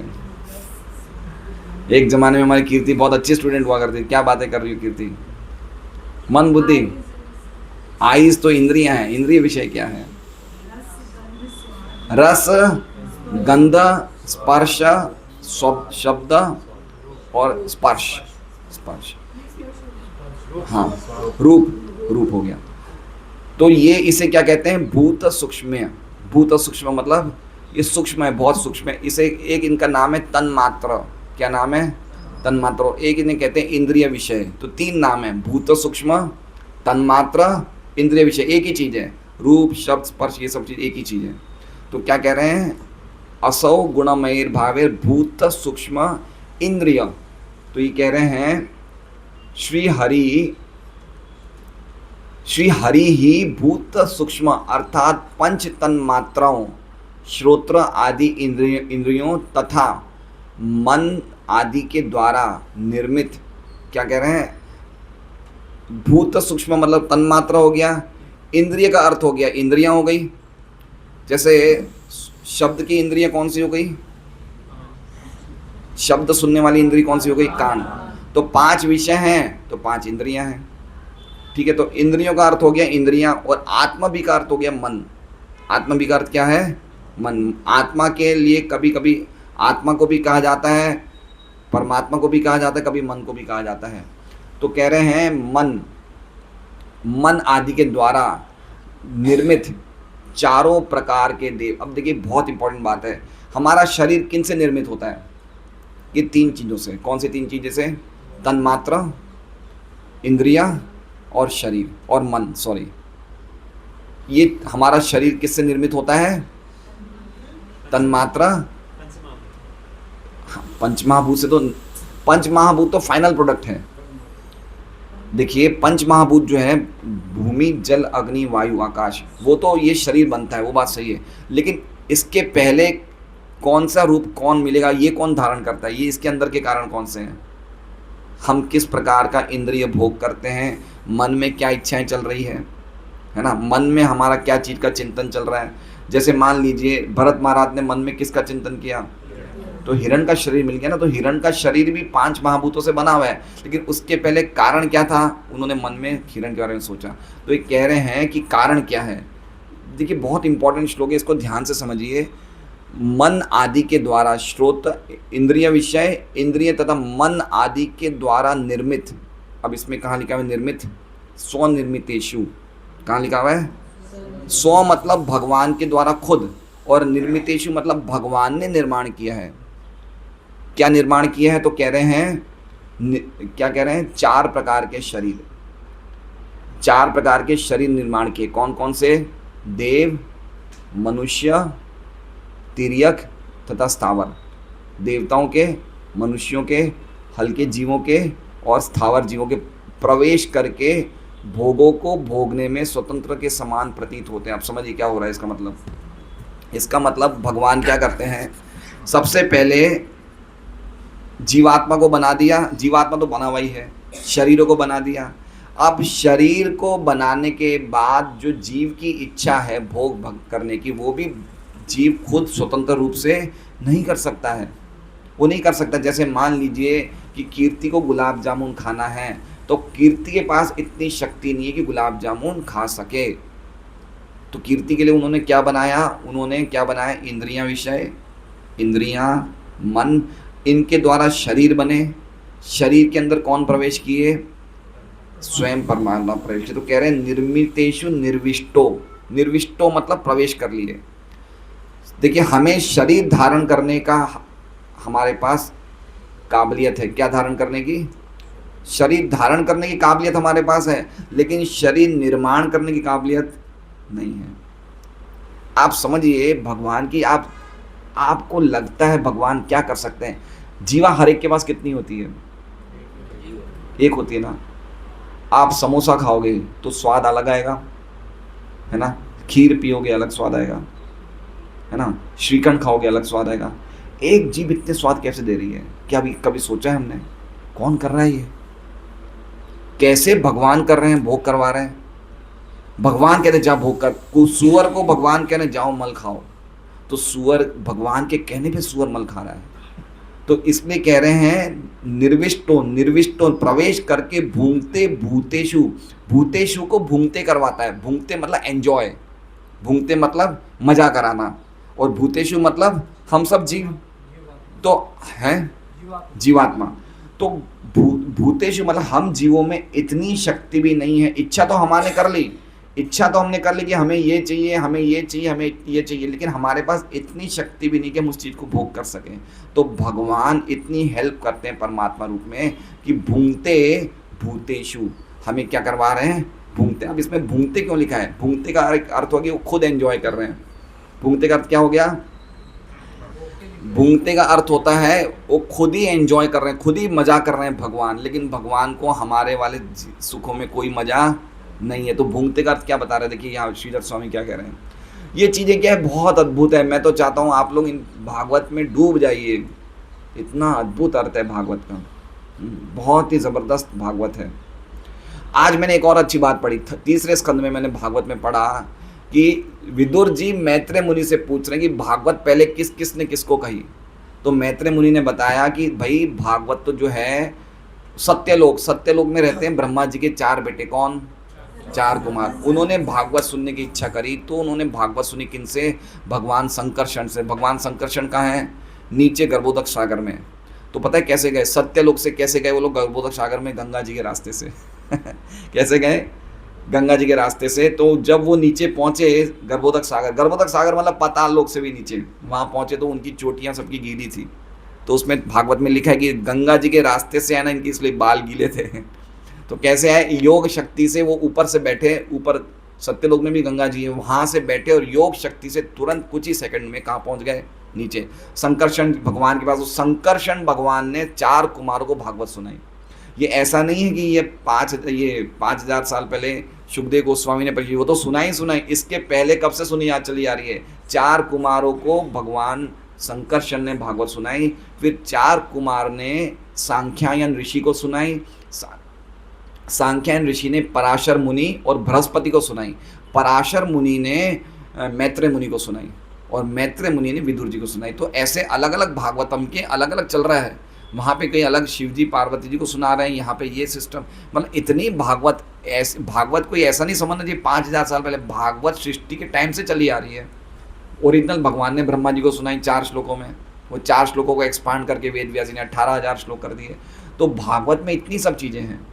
एक जमाने में हमारी कीर्ति बहुत अच्छी स्टूडेंट हुआ करती थी। क्या बातें कर रही हो कीर्ति? मन बुद्धि। आइज तो इंद्रियां हैं, इंद्रिय विषय क्या है? रस, गंध, स्पर्श, शब्द और स्पर्श। स्पर्श, हाँ, रूप हो गया। तो ये इसे क्या कहते हैं? भूत सूक्ष्म। भूत सूक्ष्म मतलब ये सूक्ष्म है, बहुत सूक्ष्म है। इसे एक इनका नाम है तन्मात्र। क्या नाम है? तन्मात्र। एक इन्हें कहते हैं इंद्रिय विषय। तो 3 नाम है, भूत सूक्ष्म, तन्मात्र, इंद्रिय विषय। एक ही चीज़ है, रूप शब्द स्पर्श ये सब चीज़ एक ही चीज़ है। तो क्या कह रहे हैं? असौ गुणमयेर भावेर भूत सूक्ष्म इंद्रिय। तो ये कह रहे हैं श्री हरि ही भूत सूक्ष्म अर्थात पंच तन्मात्राओं, श्रोत्र आदि इंद्रियों तथा मन आदि के द्वारा निर्मित, क्या कह रहे हैं, भूत सूक्ष्म मतलब तन्मात्रा हो गया, इंद्रिय का अर्थ हो गया इंद्रियां हो गई। जैसे शब्द की इंद्रियां कौन सी हो गई, शब्द सुनने वाली इंद्रिय कौन सी हो गई, कान। तो 5 विषय हैं तो 5 इंद्रियां हैं, ठीक है। तो इंद्रियों का अर्थ हो गया इंद्रियां, और आत्मा भी का अर्थ हो गया मन। आत्मा भी का अर्थ क्या है, मन। आत्मा के लिए कभी कभी आत्मा को भी कहा जाता है, परमात्मा को भी कहा जाता है, कभी मन को भी कहा जाता है। तो कह रहे हैं मन आदि के द्वारा निर्मित चारों प्रकार के देव। अब देखिए बहुत इंपॉर्टेंट बात है, हमारा शरीर किन से निर्मित होता है, ये 3 चीज़ों से। कौन सी 3 चीज़ें से, तन्मात्रा, इंद्रिया और शरीर और मन, सॉरी। ये हमारा शरीर किससे निर्मित होता है, तन्मात्रा, पंचमहाभूत से। तो पंचमहाभूत तो फाइनल प्रोडक्ट है। देखिए पंचमहाभूत जो है, भूमि जल अग्नि वायु आकाश, वो तो ये शरीर बनता है, वो बात सही है। लेकिन इसके पहले कौन सा रूप कौन मिलेगा, ये कौन धारण करता है, ये इसके अंदर के कारण कौन से हैं, हम किस प्रकार का इंद्रिय भोग करते हैं, मन में क्या इच्छाएं चल रही है ना, मन में हमारा क्या चीज़ का चिंतन चल रहा है। जैसे मान लीजिए भरत महाराज ने मन में किसका चिंतन किया, तो हिरण का शरीर मिल गया ना। तो हिरण का शरीर भी 5 महाभूतों से बना हुआ है, लेकिन उसके पहले कारण क्या था, उन्होंने मन में हिरण के बारे में सोचा। तो ये कह रहे हैं कि कारण क्या है। देखिए बहुत इंपॉर्टेंट श्लोक है, इसको ध्यान से समझिए। मन आदि के द्वारा, श्रोत इंद्रिय विषय इंद्रिय तथा मन आदि के द्वारा निर्मित। अब इसमें कहाँ लिखा हुआ है निर्मित, स्वनिर्मितेषु, कहाँ लिखा हुआ है, स्व मतलब भगवान के द्वारा खुद, और निर्मितेषु मतलब भगवान ने निर्माण किया है। क्या निर्माण किया है, तो कह रहे हैं, क्या कह रहे हैं, 4 प्रकार के शरीर, 4 प्रकार के शरीर निर्माण किए। कौन कौन से, देव, मनुष्य, तिर्यक तथा स्थावर। देवताओं के, मनुष्यों के, हल्के जीवों के और स्थावर जीवों के प्रवेश करके भोगों को भोगने में स्वतंत्र के समान प्रतीत होते हैं। आप समझिए क्या हो रहा है इसका मतलब। इसका मतलब भगवान क्या करते हैं, सबसे पहले जीवात्मा को बना दिया, जीवात्मा तो बना हुआ ही है, शरीरों को बना दिया। अब शरीर को बनाने के बाद जो जीव की इच्छा है भोग करने की, वो भी जीव खुद स्वतंत्र रूप से नहीं कर सकता है, वो नहीं कर सकता। जैसे मान लीजिए कि कीर्ति को गुलाब जामुन खाना है, तो कीर्ति के पास इतनी शक्ति नहीं है कि गुलाब जामुन खा सके। तो कीर्ति के लिए उन्होंने क्या बनाया, उन्होंने क्या बनाया, इंद्रियां विषय, इंद्रियां, मन, इनके द्वारा शरीर बने। शरीर के अंदर कौन प्रवेश किए, स्वयं परमात्मा प्रवेश किए। तो कह रहे हैं निर्मितेषु निर्विष्टो, निर्विष्टो मतलब प्रवेश कर लिए। देखिए हमें शरीर धारण करने का हमारे पास काबिलियत है, क्या धारण करने की, शरीर धारण करने की काबिलियत हमारे पास है, लेकिन शरीर निर्माण करने की काबिलियत नहीं है। आप समझिए भगवान की, आपको लगता है भगवान क्या कर सकते हैं। जीवा हर एक के पास कितनी होती है, एक होती है ना। आप समोसा खाओगे तो स्वाद अलग आएगा, है ना, खीर पियोगे अलग स्वाद आएगा, है ना, श्रीखंड खाओगे अलग स्वाद आएगा। एक जीभ इतने स्वाद कैसे दे रही है, क्या अभी कभी सोचा है हमने, कौन कर रहा है ये, कैसे भगवान कर रहे हैं, भोग करवा रहे हैं। भगवान कहते जा भोग कर, सुअर को भगवान कहने जाओ मल खाओ, तो सुअर भगवान के कहने पे सुअर मल खा रहा है। तो इसमें कह रहे हैं निर्विष्टो प्रवेश करके भूंगते भूतेषु, भूतेषु को भूंगते करवाता है। भूंगते मतलब एंजॉय, भूंगते मतलब मजा कराना, और भूतेषु मतलब हम सब जीव तो हैं, जीवात्मा। तो भूतेषु मतलब हम जीवों में इतनी शक्ति भी नहीं है। इच्छा तो हमने कर ली, इच्छा तो हमने कर ली कि हमें ये चाहिए, हमें ये चाहिए, हमें ये चाहिए, लेकिन हमारे पास इतनी शक्ति भी नहीं कि हम उस चीज़ को भोग कर सकें। तो भगवान इतनी हेल्प करते हैं परमात्मा रूप में कि भूंगते भूतेषु, हमें क्या करवा रहे हैं, भूंगते। अब इसमें भूंगते क्यों लिखा है, भूंगते का अर्थ हो गया वो खुद एंजॉय कर रहे हैं। भूंगते का अर्थ क्या हो गया, भूंगते का अर्थ होता है वो खुद ही एंजॉय कर रहे हैं, खुद ही मजा कर रहे हैं भगवान, लेकिन भगवान को हमारे वाले सुखों में कोई मजा नहीं है। तो भूंगते का अर्थ क्या बता रहे हैं, देखिए यहाँ श्रीधर स्वामी क्या कह रहे हैं। ये चीज़ें क्या है, बहुत अद्भुत है। मैं तो चाहता हूँ आप लोग इन भागवत में डूब जाइए, इतना अद्भुत अर्थ है भागवत का, बहुत ही ज़बरदस्त भागवत है। आज मैंने एक और अच्छी बात पढ़ी, तीसरे स्कंद में मैंने भागवत में पढ़ा कि विदुर जी मैत्रेय मुनि से पूछ रहे हैं कि भागवत पहले किस किसने किसको कही। तो मैत्रेय मुनि ने बताया कि भाई भागवत तो जो है सत्यलोक में रहते हैं ब्रह्मा जी के 4 बेटे, कौन? 4 कुमार। उन्होंने भागवत सुनने की इच्छा करी तो उन्होंने भागवत सुनी किनसे? भगवान संकर्षण से। भगवान संकर्षण कहाँ है? नीचे गर्भोदक सागर में। तो पता है कैसे गए? सत्यलोक से कैसे गए वो लोग गर्भोदक सागर में? गंगा जी के रास्ते से। कैसे गए? गंगा जी के रास्ते से। तो जब वो नीचे पहुंचे गर्भोदक सागर मतलब पाताल लोक से भी नीचे, वहां पहुंचे तो उनकी चोटियां सबकी गीली थी। तो उसमें भागवत में लिखा है कि गंगा जी के रास्ते से है ना, इनकी इसलिए बाल गीले थे। तो कैसे है? योग शक्ति से वो ऊपर से बैठे, ऊपर सत्यलोक में भी गंगा जी है, वहां से बैठे और योग शक्ति से तुरंत कुछ ही सेकंड में कहाँ पहुंच गए? नीचे संकर्षण भगवान के पास। उस संकर्षण भगवान ने 4 कुमारों को भागवत सुनाई। ये ऐसा नहीं है कि ये 5000 साल पहले सुखदेव गोस्वामी ने पढ़ी, वो तो सुनाई। इसके पहले कब से सुनी चली आ रही है? 4 कुमारों को भगवान संकर्षण ने भागवत सुनाई। फिर 4 कुमार ने सांख्यायन ऋषि को सुनाई। सांख्यायन ऋषि ने पराशर मुनि और बृहस्पति को सुनाई। पराशर मुनि ने मैत्रेय मुनि को सुनाई और मैत्रेय मुनि ने विदुर जी को सुनाई। तो ऐसे अलग अलग भागवतम के अलग अलग चल रहा है। वहाँ पे कई अलग शिव जी पार्वती जी को सुना रहे हैं, यहाँ पे ये सिस्टम। मतलब इतनी भागवत कोई ऐसा नहीं समझना चाहिए 5000 साल पहले, भागवत सृष्टि के टाइम से चली आ रही है। ओरिजिनल भगवान ने ब्रह्मा जी को सुनाई 4 श्लोकों में। वो 4 श्लोकों को एक्सपांड करके वेद व्यास जी ने 18,000 श्लोक कर दिए। तो भागवत में इतनी सब चीज़ें हैं,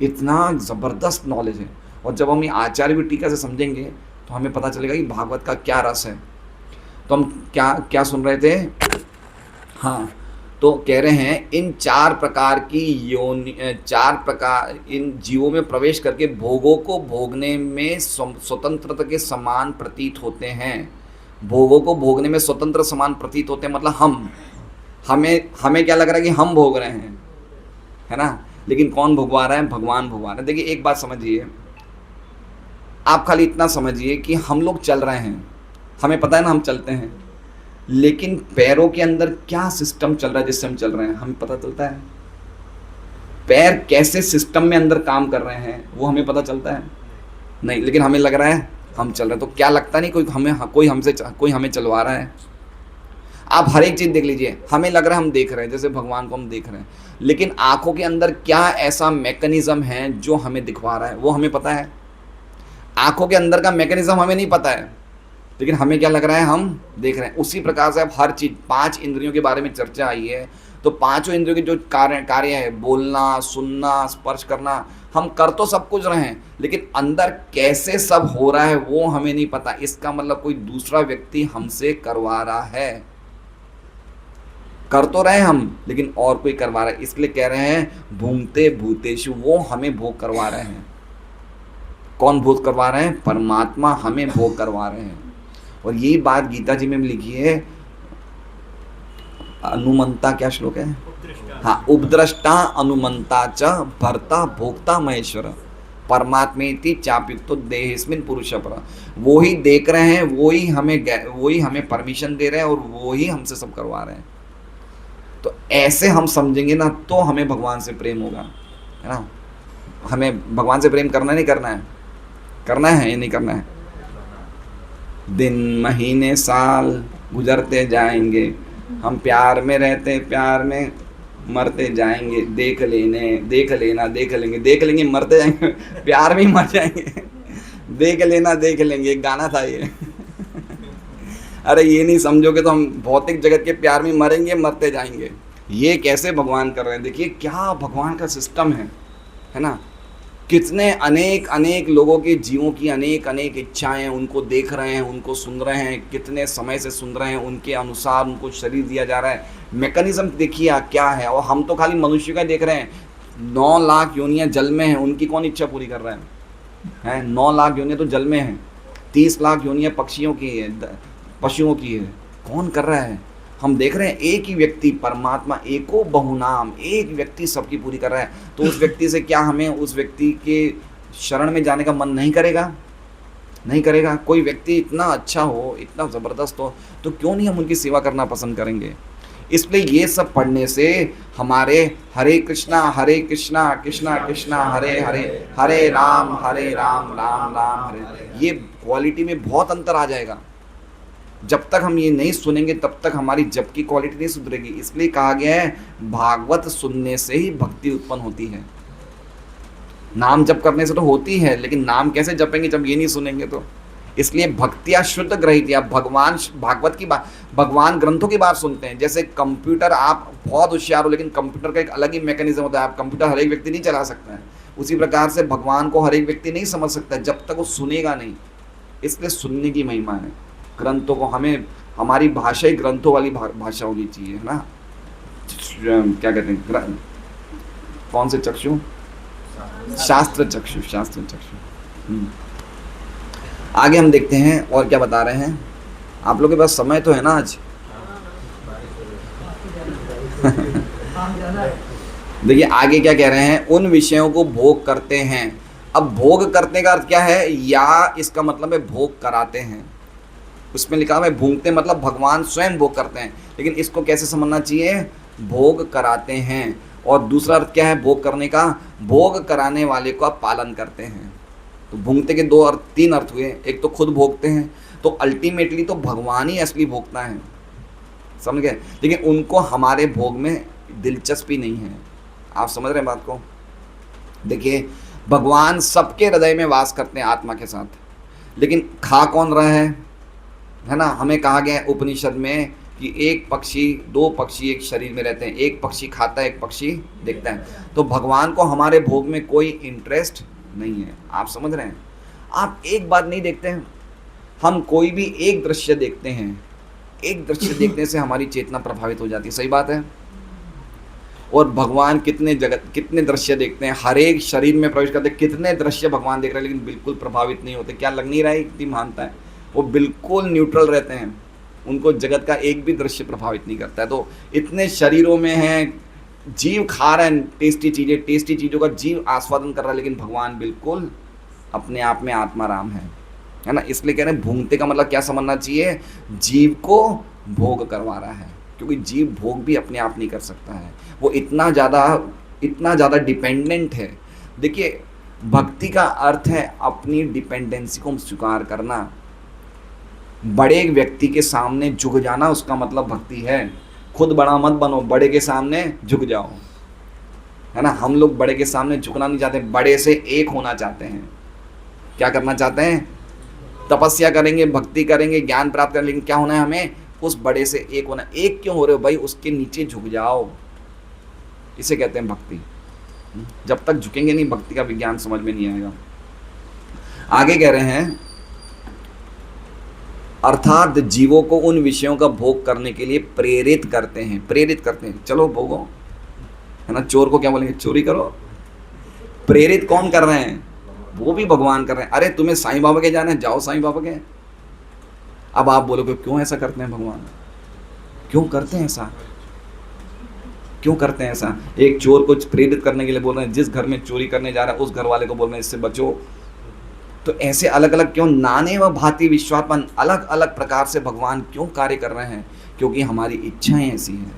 इतना ज़बरदस्त नॉलेज है। और जब हम ये आचार्य की टीका से समझेंगे तो हमें पता चलेगा कि भागवत का क्या रस है। तो हम क्या सुन रहे थे? हाँ, तो कह रहे हैं इन 4 प्रकार की इन जीवों में प्रवेश करके भोगों को भोगने में स्वतंत्रता के समान प्रतीत होते हैं। भोगों को भोगने में स्वतंत्र समान प्रतीत होते हैं मतलब हमें क्या लग रहा है कि हम भोग रहे हैं, है ना? लेकिन कौन भोगवा रहा है? भगवान भोगवा रहे हैं। देखिए एक बात समझिए, आप खाली इतना समझिए कि हम लोग चल रहे हैं, हमें पता है ना हम चलते हैं, लेकिन पैरों के अंदर क्या सिस्टम चल रहा है जिससे हम चल रहे हैं हमें पता चलता है? पैर कैसे सिस्टम में अंदर काम कर रहे हैं वो हमें पता चलता है? नहीं, लेकिन हमें लग रहा है हम चल रहे हैं। तो क्या लगता नहीं कोई हमें चलवा रहा है? आप हर एक चीज़ देख लीजिए, हमें लग रहा है हम देख रहे हैं, जैसे भगवान को हम देख रहे हैं, लेकिन आंखों के अंदर क्या ऐसा मैकेनिज्म है जो हमें दिखवा रहा है वो हमें पता है? आंखों के अंदर का मैकेनिज्म हमें नहीं पता है, लेकिन हमें क्या लग रहा है? हम देख रहे हैं। उसी प्रकार से अब हर चीज़ 5 इंद्रियों के बारे में चर्चा आई है, तो 5 इंद्रियों के जो कार्य है, बोलना, सुनना, स्पर्श करना, हम कर तो सब कुछ रहे हैं, लेकिन अंदर कैसे सब हो रहा है वो हमें नहीं पता। इसका मतलब कोई दूसरा व्यक्ति हमसे करवा रहा है। कर तो रहे हम, लेकिन और कोई करवा रहा है। इसलिए कह रहे हैं भूमते भूतेषु, वो हमें भोग करवा रहे हैं। कौन भोग करवा रहे हैं? परमात्मा हमें भोग करवा रहे हैं। और यही बात गीता जी में लिखी है। अनुमंता क्या श्लोक है? हाँ, उपद्रष्टा अनुमंता च भर्ता भोक्ता महेश्वर परमात्मेति चाप्युक्तो देहेस्मिन् पुरुष पर। वो ही देख रहे हैं, वो ही हमें परमिशन दे रहे हैं और वो ही हमसे सब करवा रहे हैं। तो ऐसे हम समझेंगे ना तो हमें भगवान से प्रेम होगा, है ना? हमें भगवान से प्रेम करना नहीं करना है? करना है या नहीं करना है? दिन महीने साल गुजरते जाएंगे, हम प्यार में रहते, प्यार में मरते जाएंगे। देख लेंगे मरते जाएंगे, प्यार में ही मर जाएंगे। देख लेंगे एक गाना था ये। अरे ये नहीं समझोगे तो हम भौतिक जगत के प्यार में मरेंगे, मरते जाएंगे। ये कैसे भगवान कर रहे हैं? देखिए क्या भगवान का सिस्टम है ना? कितने अनेक लोगों के जीवों की अनेक इच्छाएं, उनको देख रहे हैं, उनको सुन रहे हैं, कितने समय से सुन रहे हैं, उनके अनुसार उनको शरीर दिया जा रहा है। मैकेनिज्म देखिए क्या है। और हम तो खाली मनुष्य का देख रहे हैं। 9 लाख योनियाँ जल में हैं, उनकी कौन इच्छा पूरी कर रहा है? 9 लाख योनियाँ तो जल में हैं, 30 लाख योनियाँ पक्षियों की है, पशुओं की है। कौन कर रहा है? हम देख रहे हैं एक ही व्यक्ति परमात्मा, एको बहुनाम, एक व्यक्ति सबकी पूरी कर रहा है। तो उस व्यक्ति से क्या हमें उस व्यक्ति के शरण में जाने का मन नहीं करेगा? नहीं करेगा। कोई व्यक्ति इतना अच्छा हो, इतना ज़बरदस्त हो, तो क्यों नहीं हम उनकी सेवा करना पसंद करेंगे? इसलिए ये सब पढ़ने से हमारे हरे कृष्णा कृष्णा कृष्णा हरे हरे, हरे राम राम राम हरे, ये क्वालिटी में बहुत अंतर आ जाएगा। जब तक हम ये नहीं सुनेंगे तब तक हमारी जप की क्वालिटी नहीं सुधरेगी। इसलिए कहा गया है भागवत सुनने से ही भक्ति उत्पन्न होती है। नाम जप करने से तो होती है, लेकिन नाम कैसे जपेंगे जब ये नहीं सुनेंगे तो। इसलिए भक्तिया शुद्ध ग्रहित, आप भगवान भागवत की बात, भगवान ग्रंथों की बात सुनते हैं। जैसे कंप्यूटर, आप बहुत होशियार हो लेकिन कंप्यूटर का एक अलग ही मैकेनिज्म होता है, आप कंप्यूटर हर एक व्यक्ति नहीं चला सकता है। उसी प्रकार से भगवान को हर एक व्यक्ति नहीं समझ सकता जब तक वो सुनेगा नहीं। इसलिए सुनने की महिमा है। ग्रंथों को हमें, हमारी भाषा ही ग्रंथों वाली भाषा होनी चाहिए, है ना। क्या कहते हैं, कौन से चक्षु, शास्त्र चक्षु, शास्त्र चक्षु। आगे हम देखते हैं और क्या बता रहे हैं। आप लोगों के पास समय तो है ना आज। देखिए आगे क्या कह रहे हैं, उन विषयों को भोग करते हैं। अब भोग करने का अर्थ क्या है, या इसका मतलब है भोग कराते हैं। उसमें लिखा हुआ है भूंगते, मतलब भगवान स्वयं भोग करते हैं, लेकिन इसको कैसे समझना चाहिए, भोग कराते हैं। और दूसरा अर्थ क्या है भोग करने का, भोग कराने वाले का पालन करते हैं। तो भूंगते के दो अर्थ, तीन अर्थ हुए। एक तो खुद भोगते हैं, तो अल्टीमेटली तो भगवान ही असली भोगता है, समझ गए। लेकिन उनको हमारे भोग में दिलचस्पी नहीं है। आप समझ रहे हैं बात को। देखिए भगवान सबके हृदय में वास करते हैं आत्मा के साथ, लेकिन खा कौन रहा है ना। हमें कहा गया है उपनिषद में कि एक पक्षी, दो पक्षी एक शरीर में रहते हैं, एक पक्षी खाता है, एक पक्षी देखता है। तो भगवान को हमारे भोग में कोई इंटरेस्ट नहीं है। आप समझ रहे हैं। आप एक बात नहीं देखते हैं, हम कोई भी एक दृश्य देखते हैं, एक दृश्य देखने से हमारी चेतना प्रभावित हो जाती है, सही बात है। और भगवान कितने जगत, कितने दृश्य देखते हैं, हर एक शरीर में प्रवेश करते हैं, कितने दृश्य भगवान देख रहे हैं, लेकिन बिल्कुल प्रभावित नहीं होते। क्या लग नहीं रहा है इतनी महानता है। वो बिल्कुल न्यूट्रल रहते हैं, उनको जगत का एक भी दृश्य प्रभावित नहीं करता है। तो इतने शरीरों में हैं, जीव खा रहे हैं टेस्टी चीज़ें, टेस्टी चीज़ों का जीव आस्वादन कर रहा है, लेकिन भगवान बिल्कुल अपने आप में आत्मा राम है ना। इसलिए कह रहे हैं भूंगते का मतलब क्या समझना चाहिए, जीव को भोग करवा रहा है, क्योंकि जीव भोग भी अपने आप नहीं कर सकता है। वो इतना ज़्यादा डिपेंडेंट है। देखिए भक्ति का अर्थ है अपनी डिपेंडेंसी को स्वीकार करना। बड़े व्यक्ति के सामने झुक जाना उसका मतलब भक्ति है। खुद बड़ा मत बनो, बड़े के सामने झुक जाओ, है ना। हम लोग बड़े के सामने झुकना नहीं चाहते, बड़े से एक होना चाहते हैं। क्या करना चाहते हैं, तपस्या करेंगे, भक्ति करेंगे, ज्ञान प्राप्त करेंगे, लेकिन क्या होना है, हमें उस बड़े से एक होना। एक क्यों हो रहे हो भाई, उसके नीचे झुक जाओ, इसे कहते हैं भक्ति। जब तक झुकेंगे नहीं भक्ति का विज्ञान समझ में नहीं आएगा। आगे कह रहे हैं अर्थात जीवों को उन विषयों का भोग करने के लिए प्रेरित करते हैं, प्रेरित करते हैं, चलो भोगो, है ना। चोर को क्या बोलेंगे, चोरी करो। प्रेरित कौन कर रहे हैं, वो भी भगवान कर रहे हैं। अरे तुम्हें साईं बाबा के जाना है, जाओ साईं बाबा के। अब आप बोलोगे क्यों ऐसा करते हैं भगवान, क्यों करते हैं ऐसा, क्यों करते हैं ऐसा। एक चोर को प्रेरित करने के लिए बोल रहे हैं, जिस घर में चोरी करने जा रहा है उस घर वाले को बोल रहे हैं इससे बचो। तो ऐसे अलग अलग क्यों, नाने व भांति विश्वात्मन, अलग अलग प्रकार से भगवान क्यों कार्य कर रहे हैं, क्योंकि हमारी इच्छाएं ऐसी हैं।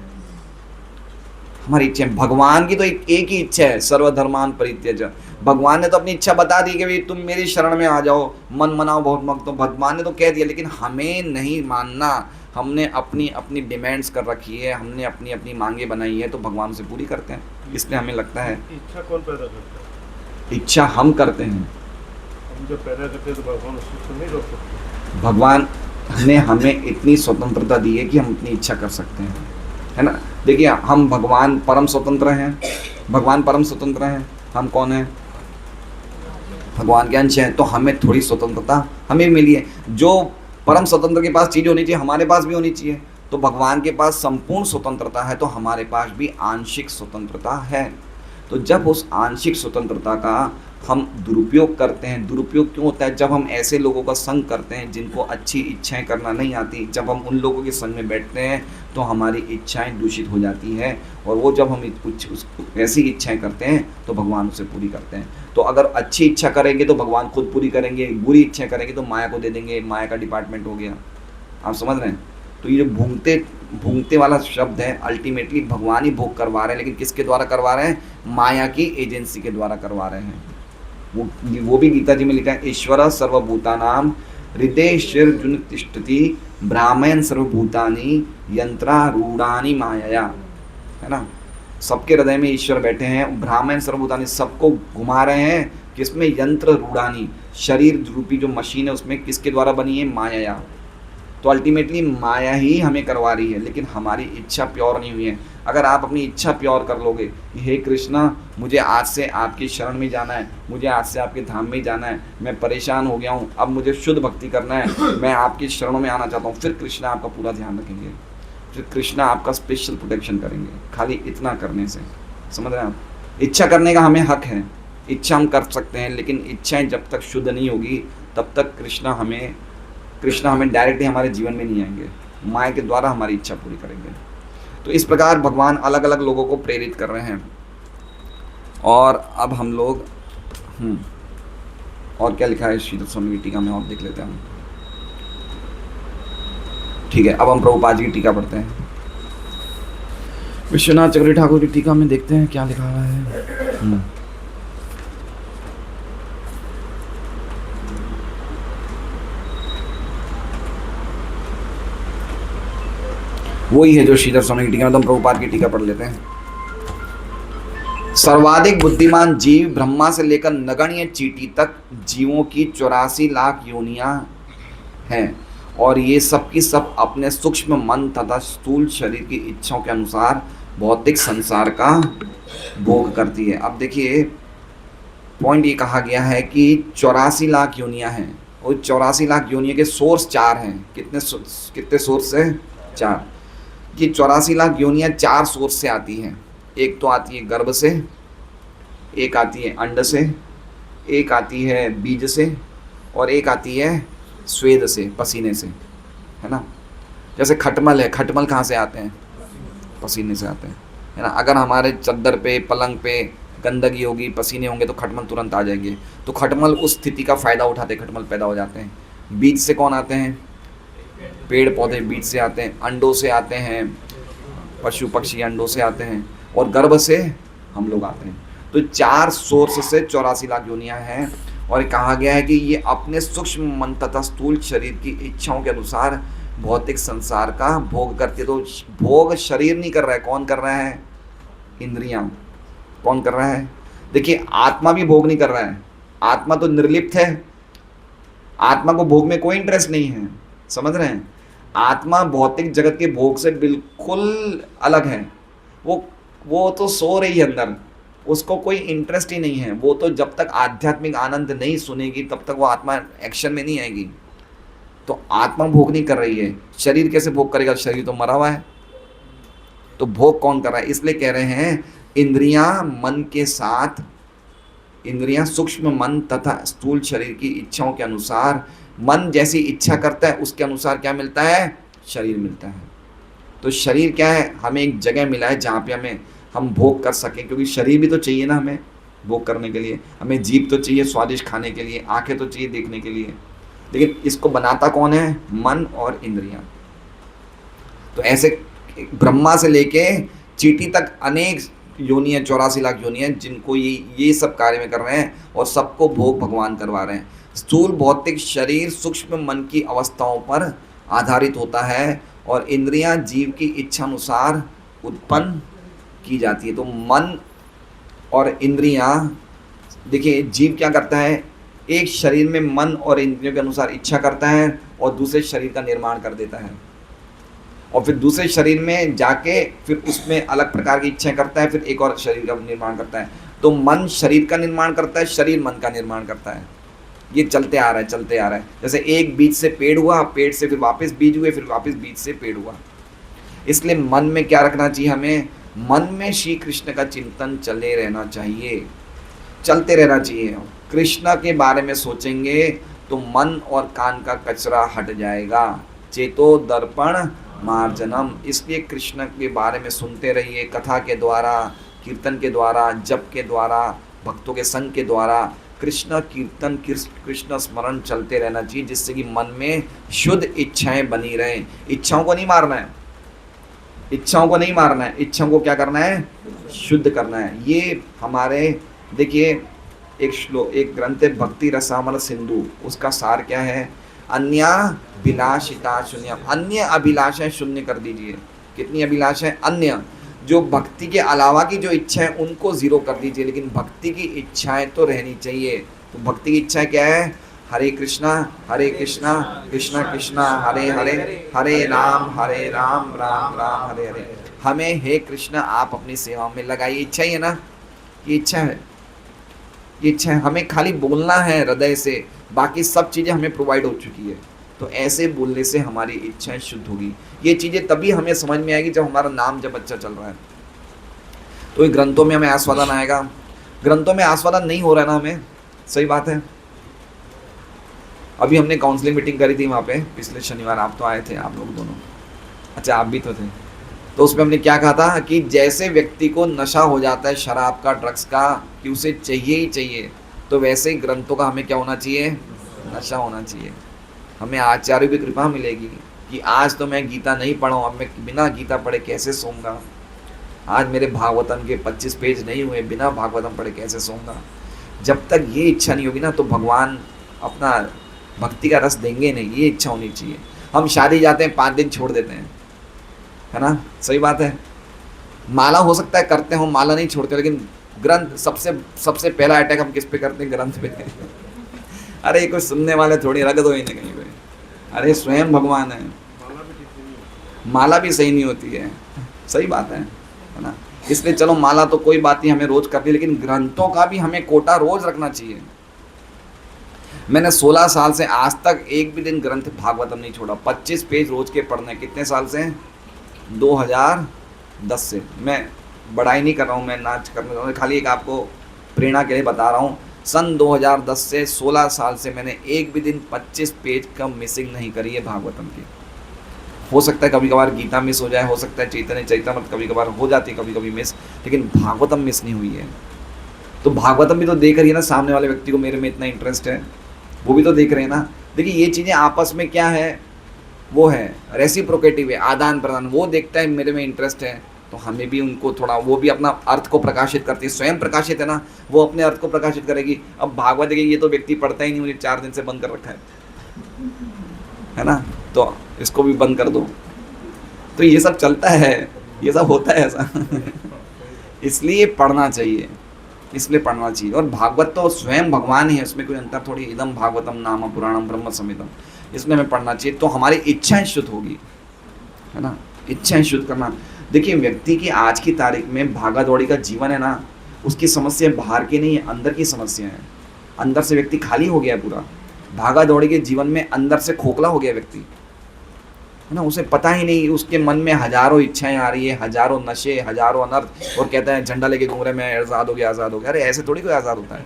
हमारी इच्छाएं, भगवान की तो एक ही इच्छा है, सर्वधर्मान परित्यज। भगवान ने तो अपनी इच्छा बता दी कि भाई तुम मेरी शरण में आ जाओ, मन मनाओ बहुत मत। तो भगवान ने तो कह दिया, लेकिन हमें नहीं मानना। हमने अपनी अपनी डिमांड्स कर रखी है, हमने अपनी अपनी मांगे बनाई है, तो भगवान से पूरी करते हैं। इसलिए हमें लगता है इच्छा कौन पैदा करता है, इच्छा हम करते हैं। जो पैदा करते हैं तो भगवान उसको नहीं रोक सकते। भगवान ने हमें इतनी स्वतंत्रता दी है कि हम अपनी इच्छा कर सकते हैं, है ना। देखिए हम, भगवान परम स्वतंत्र हैं, भगवान परम स्वतंत्र हैं, हम कौन हैं, भगवान के अंश हैं। तो हमें थोड़ी स्वतंत्रता हमें मिली है। जो परम स्वतंत्र के पास चीज़ होनी चाहिए हमारे पास भी होनी चाहिए। तो भगवान के पास संपूर्ण स्वतंत्रता है, तो हमारे पास भी आंशिक स्वतंत्रता है। तो जब उस आंशिक स्वतंत्रता का हम दुरुपयोग करते हैं, दुरुपयोग क्यों होता है, जब हम ऐसे लोगों का संग करते हैं जिनको अच्छी इच्छाएं करना नहीं आती, जब हम उन लोगों के संग में बैठते हैं तो हमारी इच्छाएं दूषित हो जाती हैं। और वो जब हम ऐसी इच्छाएं करते हैं तो भगवान उसे पूरी करते हैं। तो अगर अच्छी इच्छा करेंगे तो भगवान खुद पूरी करेंगे, बुरी इच्छाएं करेंगे तो माया को दे देंगे, माया का डिपार्टमेंट हो गया। आप समझ रहे हैं। तो ये जो भूंगते भूंगते वाला शब्द है, अल्टीमेटली भगवान ही भोग करवा रहे हैं, लेकिन किसके द्वारा करवा रहे हैं? माया की एजेंसी के द्वारा करवा रहे हैं। वो भी गीता जी में लिखा है, ईश्वर सर्वभूतानाम हृदय शिरजुन तिष्ठति ब्राह्मण सर्वभूतानि यंत्रारूढ़ानि माया, है ना। सबके हृदय में ईश्वर बैठे हैं, ब्राह्मण सर्वभूतानि सबको घुमा रहे हैं, किसमें? यंत्र रूढ़ानी, शरीर रूपी जो मशीन है उसमें किसके द्वारा बनी है? माया। तो अल्टीमेटली माया ही हमें करवा रही है, लेकिन हमारी इच्छा प्योर नहीं हुई है। अगर आप अपनी इच्छा प्योर कर लोगे कि हे कृष्णा, मुझे आज से आपकी शरण में जाना है, मुझे आज से आपके धाम में जाना है, मैं परेशान हो गया हूँ, अब मुझे शुद्ध भक्ति करना है, मैं आपकी शरणों में आना चाहता हूँ, फिर कृष्णा आपका पूरा ध्यान रखेंगे, फिर कृष्णा आपका स्पेशल प्रोटेक्शन करेंगे, खाली इतना करने से। समझ रहे हैं आप? इच्छा करने का हमें हक है, इच्छा हम कर सकते हैं, लेकिन इच्छाएं जब तक शुद्ध नहीं होगी तब तक कृष्णा हमें डायरेक्टली हमारे जीवन में नहीं आएंगे, माया के द्वारा हमारी इच्छा पूरी करेंगे। तो इस प्रकार भगवान अलग अलग लोगों को प्रेरित कर रहे हैं। और अब हम लोग और क्या लिखा है श्रीधर स्वामी की टीका में और देख लेते हैं हम। ठीक है, अब हम प्रभुपाद जी की टीका पढ़ते हैं। विश्वनाथ चक्रवर्ती ठाकुर की टीका में देखते हैं क्या लिखा हुआ है। वही है जो श्रीधर स्वामी की टीका में, तो हम प्रभुपाद की टीका पढ़ लेते हैं। सर्वाधिक बुद्धिमान जीव ब्रह्मा से लेकर नगण्य चींटी तक जीवों की 84 लाख योनियां हैं, और ये सब की सब अपने सूक्ष्म मन तथा स्थूल शरीर की इच्छाओं के अनुसार भौतिक संसार का भोग करती है। अब देखिए पॉइंट ये कहा गया है कि 84 लाख योनियां हैं, और 84 लाख योनियों के सोर्स 4 हैं। कितने सोर्स है? 4। ये 84 लाख योनियां 4 सोर्स से आती हैं। एक तो आती है गर्भ से, एक आती है अंड से, एक आती है बीज से, और एक आती है स्वेद से, पसीने से, है ना। जैसे खटमल है, खटमल कहाँ से आते हैं? पसीने से आते हैं, है ना। अगर हमारे चद्दर पे, पलंग पे गंदगी होगी, पसीने होंगे तो खटमल तुरंत आ जाएंगे। तो खटमल उस स्थिति का फ़ायदा उठाते खटमल पैदा हो जाते हैं। बीज से कौन आते हैं? पेड़ पौधे बीज से आते हैं, अंडों से आते हैं, पशु पक्षी अंडों से आते हैं, और गर्भ से हम लोग आते हैं। तो 4 सोर्स से 84 लाख योनियां हैं, और कहा गया है कि ये अपने सूक्ष्म मन तथा स्थूल शरीर की इच्छाओं के अनुसार भौतिक संसार का भोग करती है। तो भोग शरीर नहीं कर रहा है, कौन कर रहा है? इंद्रियां। कौन कर रहा है? देखिए आत्मा भी भोग नहीं कर रहा है, आत्मा तो निर्लिप्त है, आत्मा को भोग में कोई इंटरेस्ट नहीं है। समझ रहे हैं? आत्मा भौतिक जगत के भोग से बिल्कुल अलग है। वो तो सो रही है अंदर, उसको कोई इंटरेस्ट ही नहीं है। वो तो जब तक आध्यात्मिक आनंद नहीं सुनेगी तब तक वो आत्मा एक्शन में नहीं आएगी। तो आत्मा भोग नहीं कर रही है। शरीर कैसे भोग करेगा? शरीर तो मरा हुआ है। तो भोग कौन कर रहा है? इसलिए कह रहे हैं इंद्रियां मन के साथ, इंद्रियां सूक्ष्म मन तथा स्थूल शरीर की इच्छाओं के अनुसार, मन जैसी इच्छा करता है उसके अनुसार क्या मिलता है? शरीर मिलता है। तो शरीर क्या है? हमें एक जगह मिला है जहाँ पे हम भोग कर सकें, क्योंकि शरीर भी तो चाहिए ना हमें भोग करने के लिए। हमें जीभ तो चाहिए स्वादिष्ट खाने के लिए, आंखें तो चाहिए देखने के लिए, लेकिन इसको बनाता कौन है? मन और इंद्रियां। तो ऐसे ब्रह्मा से लेके चींटी तक अनेक योनियां, 84 लाख योनियां, जिनको ये सब कार्य में कर रहे हैं, और सबको भोग भगवान करवा रहे हैं। स्थूल भौतिक शरीर सूक्ष्म मन की अवस्थाओं पर आधारित होता है, और इंद्रियां जीव की इच्छा अनुसार उत्पन्न की जाती है। तो मन और इंद्रियां, देखिए जीव क्या करता है? एक शरीर में मन और इंद्रियों के अनुसार इच्छा करता है, और दूसरे शरीर का निर्माण कर देता है, और फिर दूसरे शरीर में जाके फिर उसमें अलग प्रकार की इच्छाएं करता है, फिर एक और शरीर का निर्माण करता है। तो मन शरीर का निर्माण करता है, शरीर मन का निर्माण करता है। ये चलते आ रहा है। जैसे एक बीज से पेड़ हुआ, पेड़ से फिर वापस बीज हुए, फिर वापस बीज से पेड़ हुआ। इसलिए मन में क्या रखना चाहिए हमें? मन में श्री कृष्ण का चिंतन चलते रहना चाहिए। कृष्ण के बारे में सोचेंगे तो मन और कान का कचरा हट जाएगा। चेतो दर्पण मार्जनम। इसलिए कृष्ण के बारे में सुनते रहिए, कथा के द्वारा, कीर्तन के द्वारा, जप के द्वारा, भक्तों के संग के द्वारा कृष्ण कीर्तन, कृष्ण स्मरण चलते रहना चाहिए, जिससे कि मन में शुद्ध इच्छाएं बनी रहें। इच्छाओं को नहीं मारना है, इच्छाओं को नहीं मारना है, इच्छाओं को क्या करना है, शुद्ध करना है। ये हमारे देखिए एक श्लोक, एक ग्रंथ है भक्ति रसामल सिंधु, उसका सार क्या है, अन्याभिलाषिता शून्य, अन्य अभिलाषाएं शून्य कर दीजिए। कितनी अभिलाषाएं, अन्य जो भक्ति के अलावा की जो इच्छा है उनको जीरो कर दीजिए, लेकिन भक्ति की इच्छाएं तो रहनी चाहिए। तो भक्ति की इच्छा क्या है, हरे कृष्णा कृष्णा कृष्णा हरे हरे, हरे राम राम राम हरे हरे। हमें हे कृष्ण आप अपनी सेवा में लगाइए, इच्छा ही है ना, ये इच्छा है, ये इच्छा है। हमें खाली बोलना है हृदय से, बाकी सब चीज़ें हमें प्रोवाइड हो चुकी है। तो ऐसे बोलने से हमारी इच्छाएं शुद्ध होगी। ये चीज़ें तभी हमें समझ में आएगी जब हमारा नाम जब अच्छा चल रहा है। तो ये ग्रंथों में हमें आस्वादन आएगा, ग्रंथों में आस्वादन नहीं हो रहा है ना हमें, सही बात है। अभी हमने काउंसलिंग मीटिंग करी थी वहाँ पे पिछले शनिवार, आप तो आए थे, आप लोग दोनों, अच्छा आप भी तो थे। तो उसमें हमने क्या कहा था कि जैसे व्यक्ति को नशा हो जाता है शराब का, ड्रग्स का, कि उसे चाहिए ही चाहिए, तो वैसे ही ग्रंथों का हमें क्या होना चाहिए, नशा होना चाहिए। हमें आचार्य की कृपा मिलेगी कि आज तो मैं गीता नहीं पढ़ा हूँ, अब मैं बिना गीता पढ़े कैसे सोऊंगा। आज मेरे भागवतम के 25 पेज नहीं हुए, बिना भागवतम पढ़े कैसे सोऊंगा। जब तक ये इच्छा नहीं होगी ना तो भगवान अपना भक्ति का रस देंगे नहीं, ये इच्छा होनी चाहिए। हम शादी जाते हैं 5 दिन छोड़ देते हैं, है ना, सही बात है। माला हो सकता है करते हो, माला नहीं छोड़ते, लेकिन ग्रंथ सबसे पहला अटैक हम किस पे करते हैं, ग्रंथ पे। अरे कोई सुनने वाले थोड़ी, रख दो इन्हें कहीं पे। अरे स्वयं भगवान है, माला भी सही नहीं होती है, सही बात है ना। इसलिए चलो माला तो कोई बात नहीं, हमें रोज करनी, लेकिन ग्रंथों का भी हमें कोटा रोज रखना चाहिए। मैंने 16 साल से आज तक एक भी दिन ग्रंथ भागवतम नहीं छोड़ा। 25 पेज रोज के पढ़ने, कितने साल से, 2010 से। मैं बड़ाई नहीं कर रहा हूँ, मैं नाच करने, खाली एक आपको प्रेरणा के लिए बता रहा हूँ। सन 2010 से 16 साल से मैंने एक भी दिन 25 पेज का मिसिंग नहीं करी है भागवतम की। हो सकता है कभी कभार गीता मिस हो जाए, हो सकता है चैतन्य चैतमत कभी कभार हो जाती है, कभी कभी मिस, लेकिन भागवतम मिस नहीं हुई है। तो भागवतम भी तो देख रही है ना सामने वाले व्यक्ति को, मेरे में इतना इंटरेस्ट है, वो भी तो देख रहे हैं ना। देखिए ये चीज़ें आपस में क्या है, वो है रेसिप्रोकेटिव है, आदान प्रदान। वो देखता है मेरे में इंटरेस्ट है, तो हमें भी उनको थोड़ा, वो भी अपना अर्थ को प्रकाशित करती है, स्वयं प्रकाशित है ना, वो अपने अर्थ को प्रकाशित करेगी। अब भागवत देखिए, ये तो व्यक्ति पढ़ता ही नहीं, मुझे 4 दिन से बंद कर रखा है ना, तो इसको भी बंद कर दो। तो ये सब चलता है, ये सब होता है ऐसा। इसलिए पढ़ना चाहिए, इसलिए पढ़ना चाहिए। और भागवत तो स्वयं भगवान ही है, उसमें कोई अंतर थोड़ी। इदम भागवतम नाम पुराणम ब्रह्म संहितम, इसमें हमें पढ़ना चाहिए, तो हमारी इच्छाएं शुद्ध होगी, है ना, इच्छाएं शुद्ध करना। देखिए व्यक्ति की आज की तारीख में भागा दौड़ी का जीवन है ना, उसकी समस्या बाहर की नहीं है, अंदर की समस्या है। अंदर से व्यक्ति खाली हो गया है पूरा, भागा दौड़ी के जीवन में अंदर से खोखला हो गया व्यक्ति, है ना। उसे पता ही नहीं, उसके मन में हजारों इच्छाएं आ रही है, हजारों नशे, हजारों अनर्थ, और कहता है झंडा लेके घूम रहे, मैं आज़ाद हो गया, आज़ाद हो गया। अरे ऐसे थोड़ी कोई आज़ाद होता है,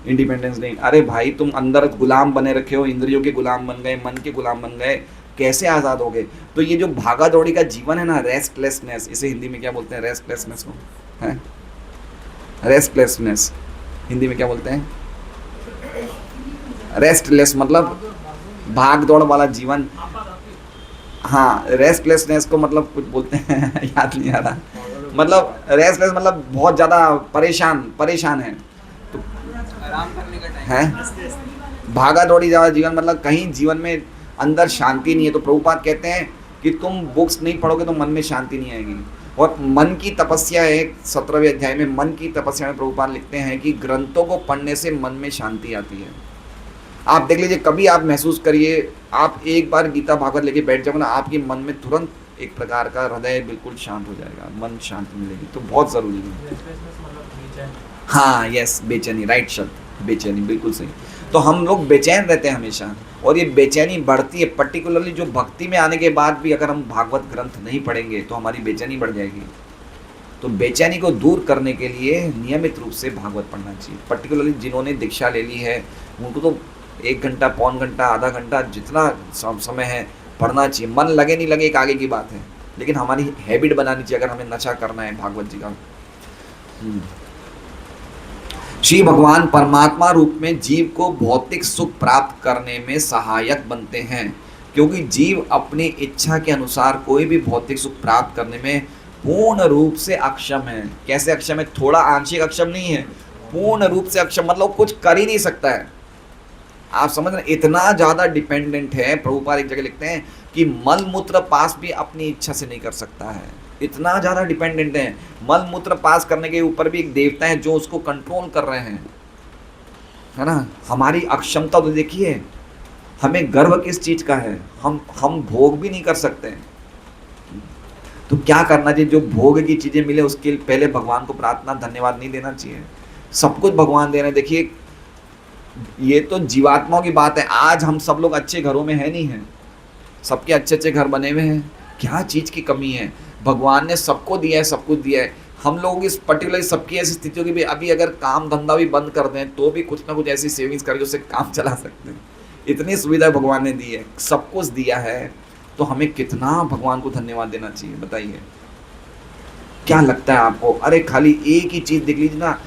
इंडिपेंडेंस नहीं। अरे भाई तुम अंदर गुलाम बने रखे हो, इंद्रियों के गुलाम बन गए, मन के गुलाम बन गए, कैसे आज़ाद हो गए। तो ये जो भागा दौड़ी का जीवन है ना, रेस्टलेसनेस, इसे हिंदी में क्या बोलते हैं, रेस्टलेसनेस को, है रेस्टलेसनेस, हिंदी में क्या बोलते हैं, रेस्टलेस, मतलब भाग दौड़ वाला जीवन। हाँ, रेस्टलेसनेस को मतलब कुछ बोलते हैं, याद नहीं आ रहा, मतलब रेस्टलेस मतलब बहुत ज़्यादा परेशान है, तो आराम करने का टाइम है। भागा दौड़ी ज़्यादा जीवन मतलब कहीं जीवन में अंदर शांति नहीं है। तो प्रभुपाद कहते हैं कि तुम बुक्स नहीं पढ़ोगे तो मन में शांति नहीं आएगी। और मन की तपस्या है, 17वें अध्याय में मन की तपस्या में प्रभुपाद लिखते हैं कि ग्रंथों को पढ़ने से मन में शांति आती है। आप देख लीजिए, कभी आप महसूस करिए, आप एक बार गीता भागवत लेके बैठ जाओ ना, आपके मन में तुरंत एक प्रकार का हृदय बिल्कुल शांत हो जाएगा, मन शांति मिलेगी। तो बहुत ज़रूरी है। हाँ यस, बेचैनी, राइट शब्द, बेचैनी, बिल्कुल सही। तो हम लोग बेचैन रहते हैं हमेशा, और ये बेचैनी बढ़ती है, पर्टिकुलरली जो भक्ति में आने के बाद भी अगर हम भागवत ग्रंथ नहीं पढ़ेंगे तो हमारी बेचैनी बढ़ जाएगी। तो बेचैनी को दूर करने के लिए नियमित रूप से भागवत पढ़ना चाहिए। पर्टिकुलरली जिन्होंने दीक्षा ले ली है उनको तो 1 घंटा, पौन घंटा, आधा घंटा, जितना समय है पढ़ना चाहिए। मन लगे नहीं लगे एक आगे की बात है, लेकिन हमारी हैबिट बनानी चाहिए अगर हमें नशा करना है भागवत जी का। श्री भगवान परमात्मा रूप में जीव को भौतिक सुख प्राप्त करने में सहायक बनते हैं, क्योंकि जीव अपनी इच्छा के अनुसार कोई भी भौतिक सुख प्राप्त करने में पूर्ण रूप से अक्षम है। कैसे अक्षम है? थोड़ा आंशिक अक्षम नहीं है, पूर्ण रूप से अक्षम, मतलब कुछ कर ही नहीं सकता है। आप समझ रहे हैं? इतना ज़्यादा डिपेंडेंट है। प्रभुपाद एक जगह लिखते हैं कि मल मूत्र पास भी अपनी इच्छा से नहीं कर सकता है, इतना ज़्यादा डिपेंडेंट है। मल मूत्र पास करने के ऊपर भी एक देवता है जो उसको कंट्रोल कर रहे हैं, है ना। हमारी अक्षमता तो देखिए, हमें गर्व किस चीज़ का है? हम भोग भी नहीं कर सकते। तो क्या करना चाहिए? जो भोग की चीज़ें मिले उसके पहले भगवान को प्रार्थना धन्यवाद नहीं देना चाहिए। सब कुछ भगवान दे रहे हैं। देखिए, ये तो जीवात्माओं की बात है। आज हम सब लोग अच्छे घरों में है नहीं हैं, सबके अच्छे अच्छे घर बने हुए हैं। क्या चीज़ की कमी है? भगवान ने सबको दिया है, सब कुछ दिया है। हम लोग इस पर्टिकुलर सबकी ऐसी स्थितियों की भी अभी अगर काम धंधा भी बंद कर दें तो भी कुछ ना कुछ ऐसी सेविंग्स करके उससे काम चला सकते हैं। इतनी सुविधा भगवान ने दी है, सब कुछ दिया है, तो हमें कितना भगवान को धन्यवाद देना चाहिए बताइए। क्या लगता है आपको? अरे खाली एक ही चीज़ देख लीजिए ना,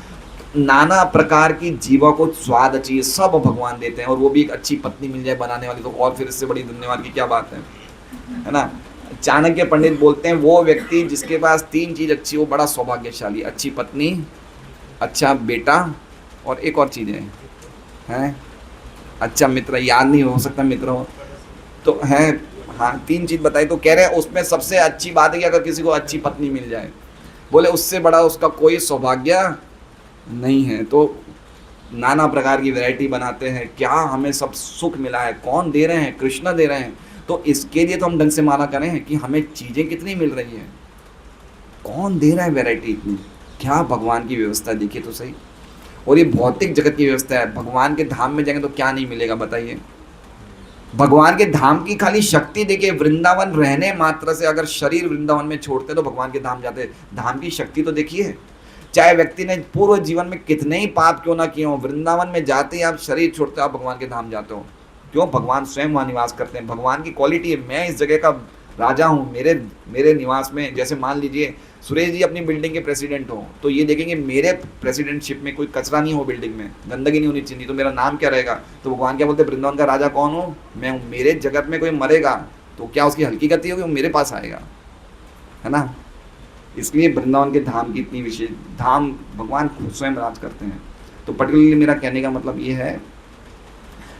नाना प्रकार की जीवा को स्वाद चाहिए, सब भगवान देते हैं। और वो भी एक अच्छी पत्नी मिल जाए बनाने वाली, तो और फिर इससे बड़ी धन्यवाद की क्या बात है ना। चाणक्य पंडित बोलते हैं वो व्यक्ति जिसके पास 3 चीज़ अच्छी, वो बड़ा सौभाग्यशाली। अच्छी पत्नी, अच्छा बेटा, और एक और चीज़ है अच्छा मित्र, याद नहीं हो सकता मित्र हो तो है। हाँ, 3 चीज़ बताई। तो कह रहे हैं उसमें सबसे अच्छी बात है कि अगर किसी को अच्छी पत्नी मिल जाए, बोले उससे बड़ा उसका कोई सौभाग्य नहीं है। तो नाना प्रकार की वैरायटी बनाते हैं। क्या हमें सब सुख मिला है? कौन दे रहे हैं? कृष्ण दे रहे हैं। तो इसके लिए तो हम ढंग से माना करें कि हमें चीज़ें कितनी मिल रही हैं, कौन दे रहा है वैरायटी इतनी? क्या भगवान की व्यवस्था देखिए तो सही। और ये भौतिक जगत की व्यवस्था है। भगवान के धाम में जाएंगे तो क्या नहीं मिलेगा बताइए। भगवान के धाम की खाली शक्ति देखिए, वृंदावन रहने मात्र से अगर शरीर वृंदावन में छोड़ते तो भगवान के धाम जाते। धाम की शक्ति तो देखिए, चाहे व्यक्ति ने पूर्व जीवन में कितने ही पाप क्यों ना किए हो, वृंदावन में जाते ही आप शरीर छोड़ते हो, आप भगवान के धाम जाते हो। क्यों? भगवान स्वयं वहाँ निवास करते हैं। भगवान की क्वालिटी है, मैं इस जगह का राजा हूँ, मेरे निवास में। जैसे मान लीजिए सुरेश जी अपनी बिल्डिंग के प्रेसिडेंट हो, तो ये देखेंगे मेरे प्रेसिडेंटशिप में कोई कचरा नहीं हो, बिल्डिंग में गंदगी नहीं होनी चाहिए, तो मेरा नाम क्या रहेगा? तो भगवान क्या बोलते हैं? वृंदावन का राजा कौन हो? मैं हूँ। मेरे जगत में कोई मरेगा तो क्या उसकी हल्की गति होगी? वो मेरे पास आएगा, है ना। इसलिए वृंदावन के धाम की इतनी विशेष, धाम भगवान खुद स्वयं राज करते हैं। तो पर्टिकुलरली मेरा कहने का मतलब ये है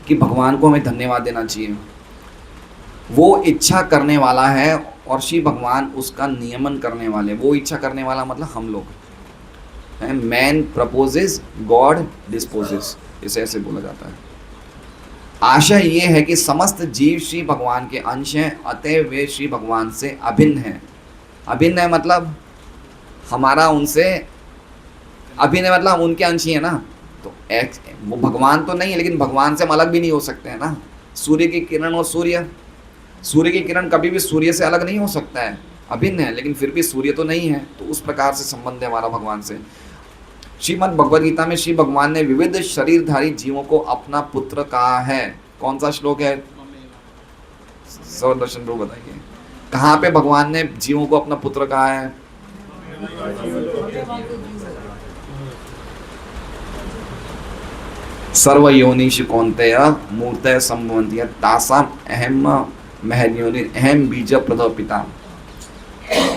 कि भगवान को हमें धन्यवाद देना चाहिए। वो इच्छा करने वाला है और श्री भगवान उसका नियमन करने वाले। वो इच्छा करने वाला मतलब हम लोग हैं। मैन प्रपोजेस, गॉड डिस्पोजेस, इसे ऐसे बोला जाता है। आशा ये है कि समस्त जीव श्री भगवान के अंश हैं, अतः वे श्री भगवान से अभिन्न हैं। अभिन्न है मतलब हमारा उनसे अभिन्न है, मतलब हम उनके अंश ही है ना। तो वो भगवान तो नहीं है, लेकिन भगवान से हम अलग भी नहीं हो सकते हैं ना। सूर्य की किरण और सूर्य की किरण कभी भी सूर्य से अलग नहीं हो सकता है, अभिन्न है, लेकिन फिर भी सूर्य तो नहीं है। तो उस प्रकार से संबंध है हमारा भगवान से। श्रीमद् भगवद गीता में श्री भगवान ने विविध शरीरधारी जीवों को अपना पुत्र कहा है। कौन सा श्लोक है? सौदर्शन रूप बताइए, कहाँ पे भगवान ने जीवों को अपना पुत्र कहा है? सर्व योनिषु कौन्तेय मूर्तय संभवन्ति तासाम अहम महद्योनि अहम बीज प्रदव पिता।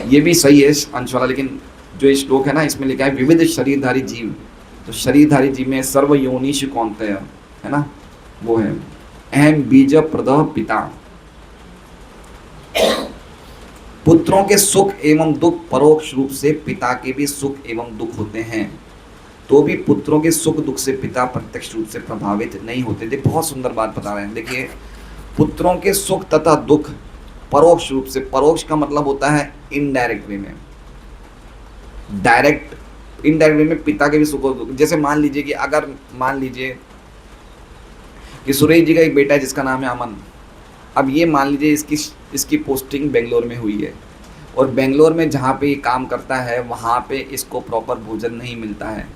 ये भी सही है अंश वाला, लेकिन जो ये श्लोक है ना, इसमें लिखा है विविध शरीरधारी जीव। तो शरीरधारी जीव में सर्व योनिषु कौन्तेय है ना, वो है अहम बीज प्रदव पिता। पुत्रों के सुख एवं दुख परोक्ष रूप से पिता के भी सुख एवं दुख होते हैं, तो भी पुत्रों के सुख दुख से पिता प्रत्यक्ष रूप से प्रभावित नहीं होते। देखिए बहुत सुंदर बात बता रहे हैं। देखिए, पुत्रों के सुख तथा दुख परोक्ष रूप से, परोक्ष का मतलब होता है इनडायरेक्ट वे में, इनडायरेक्ट वे में पिता के भी सुख और दुख। जैसे मान लीजिए कि अगर मान लीजिए कि सुरेश जी का एक बेटा है जिसका नाम है अमन। अब ये मान लीजिए इसकी पोस्टिंग बेंगलोर में हुई है, और बेंगलोर में जहाँ पे ये काम करता है वहाँ पे इसको प्रॉपर भोजन नहीं मिलता है।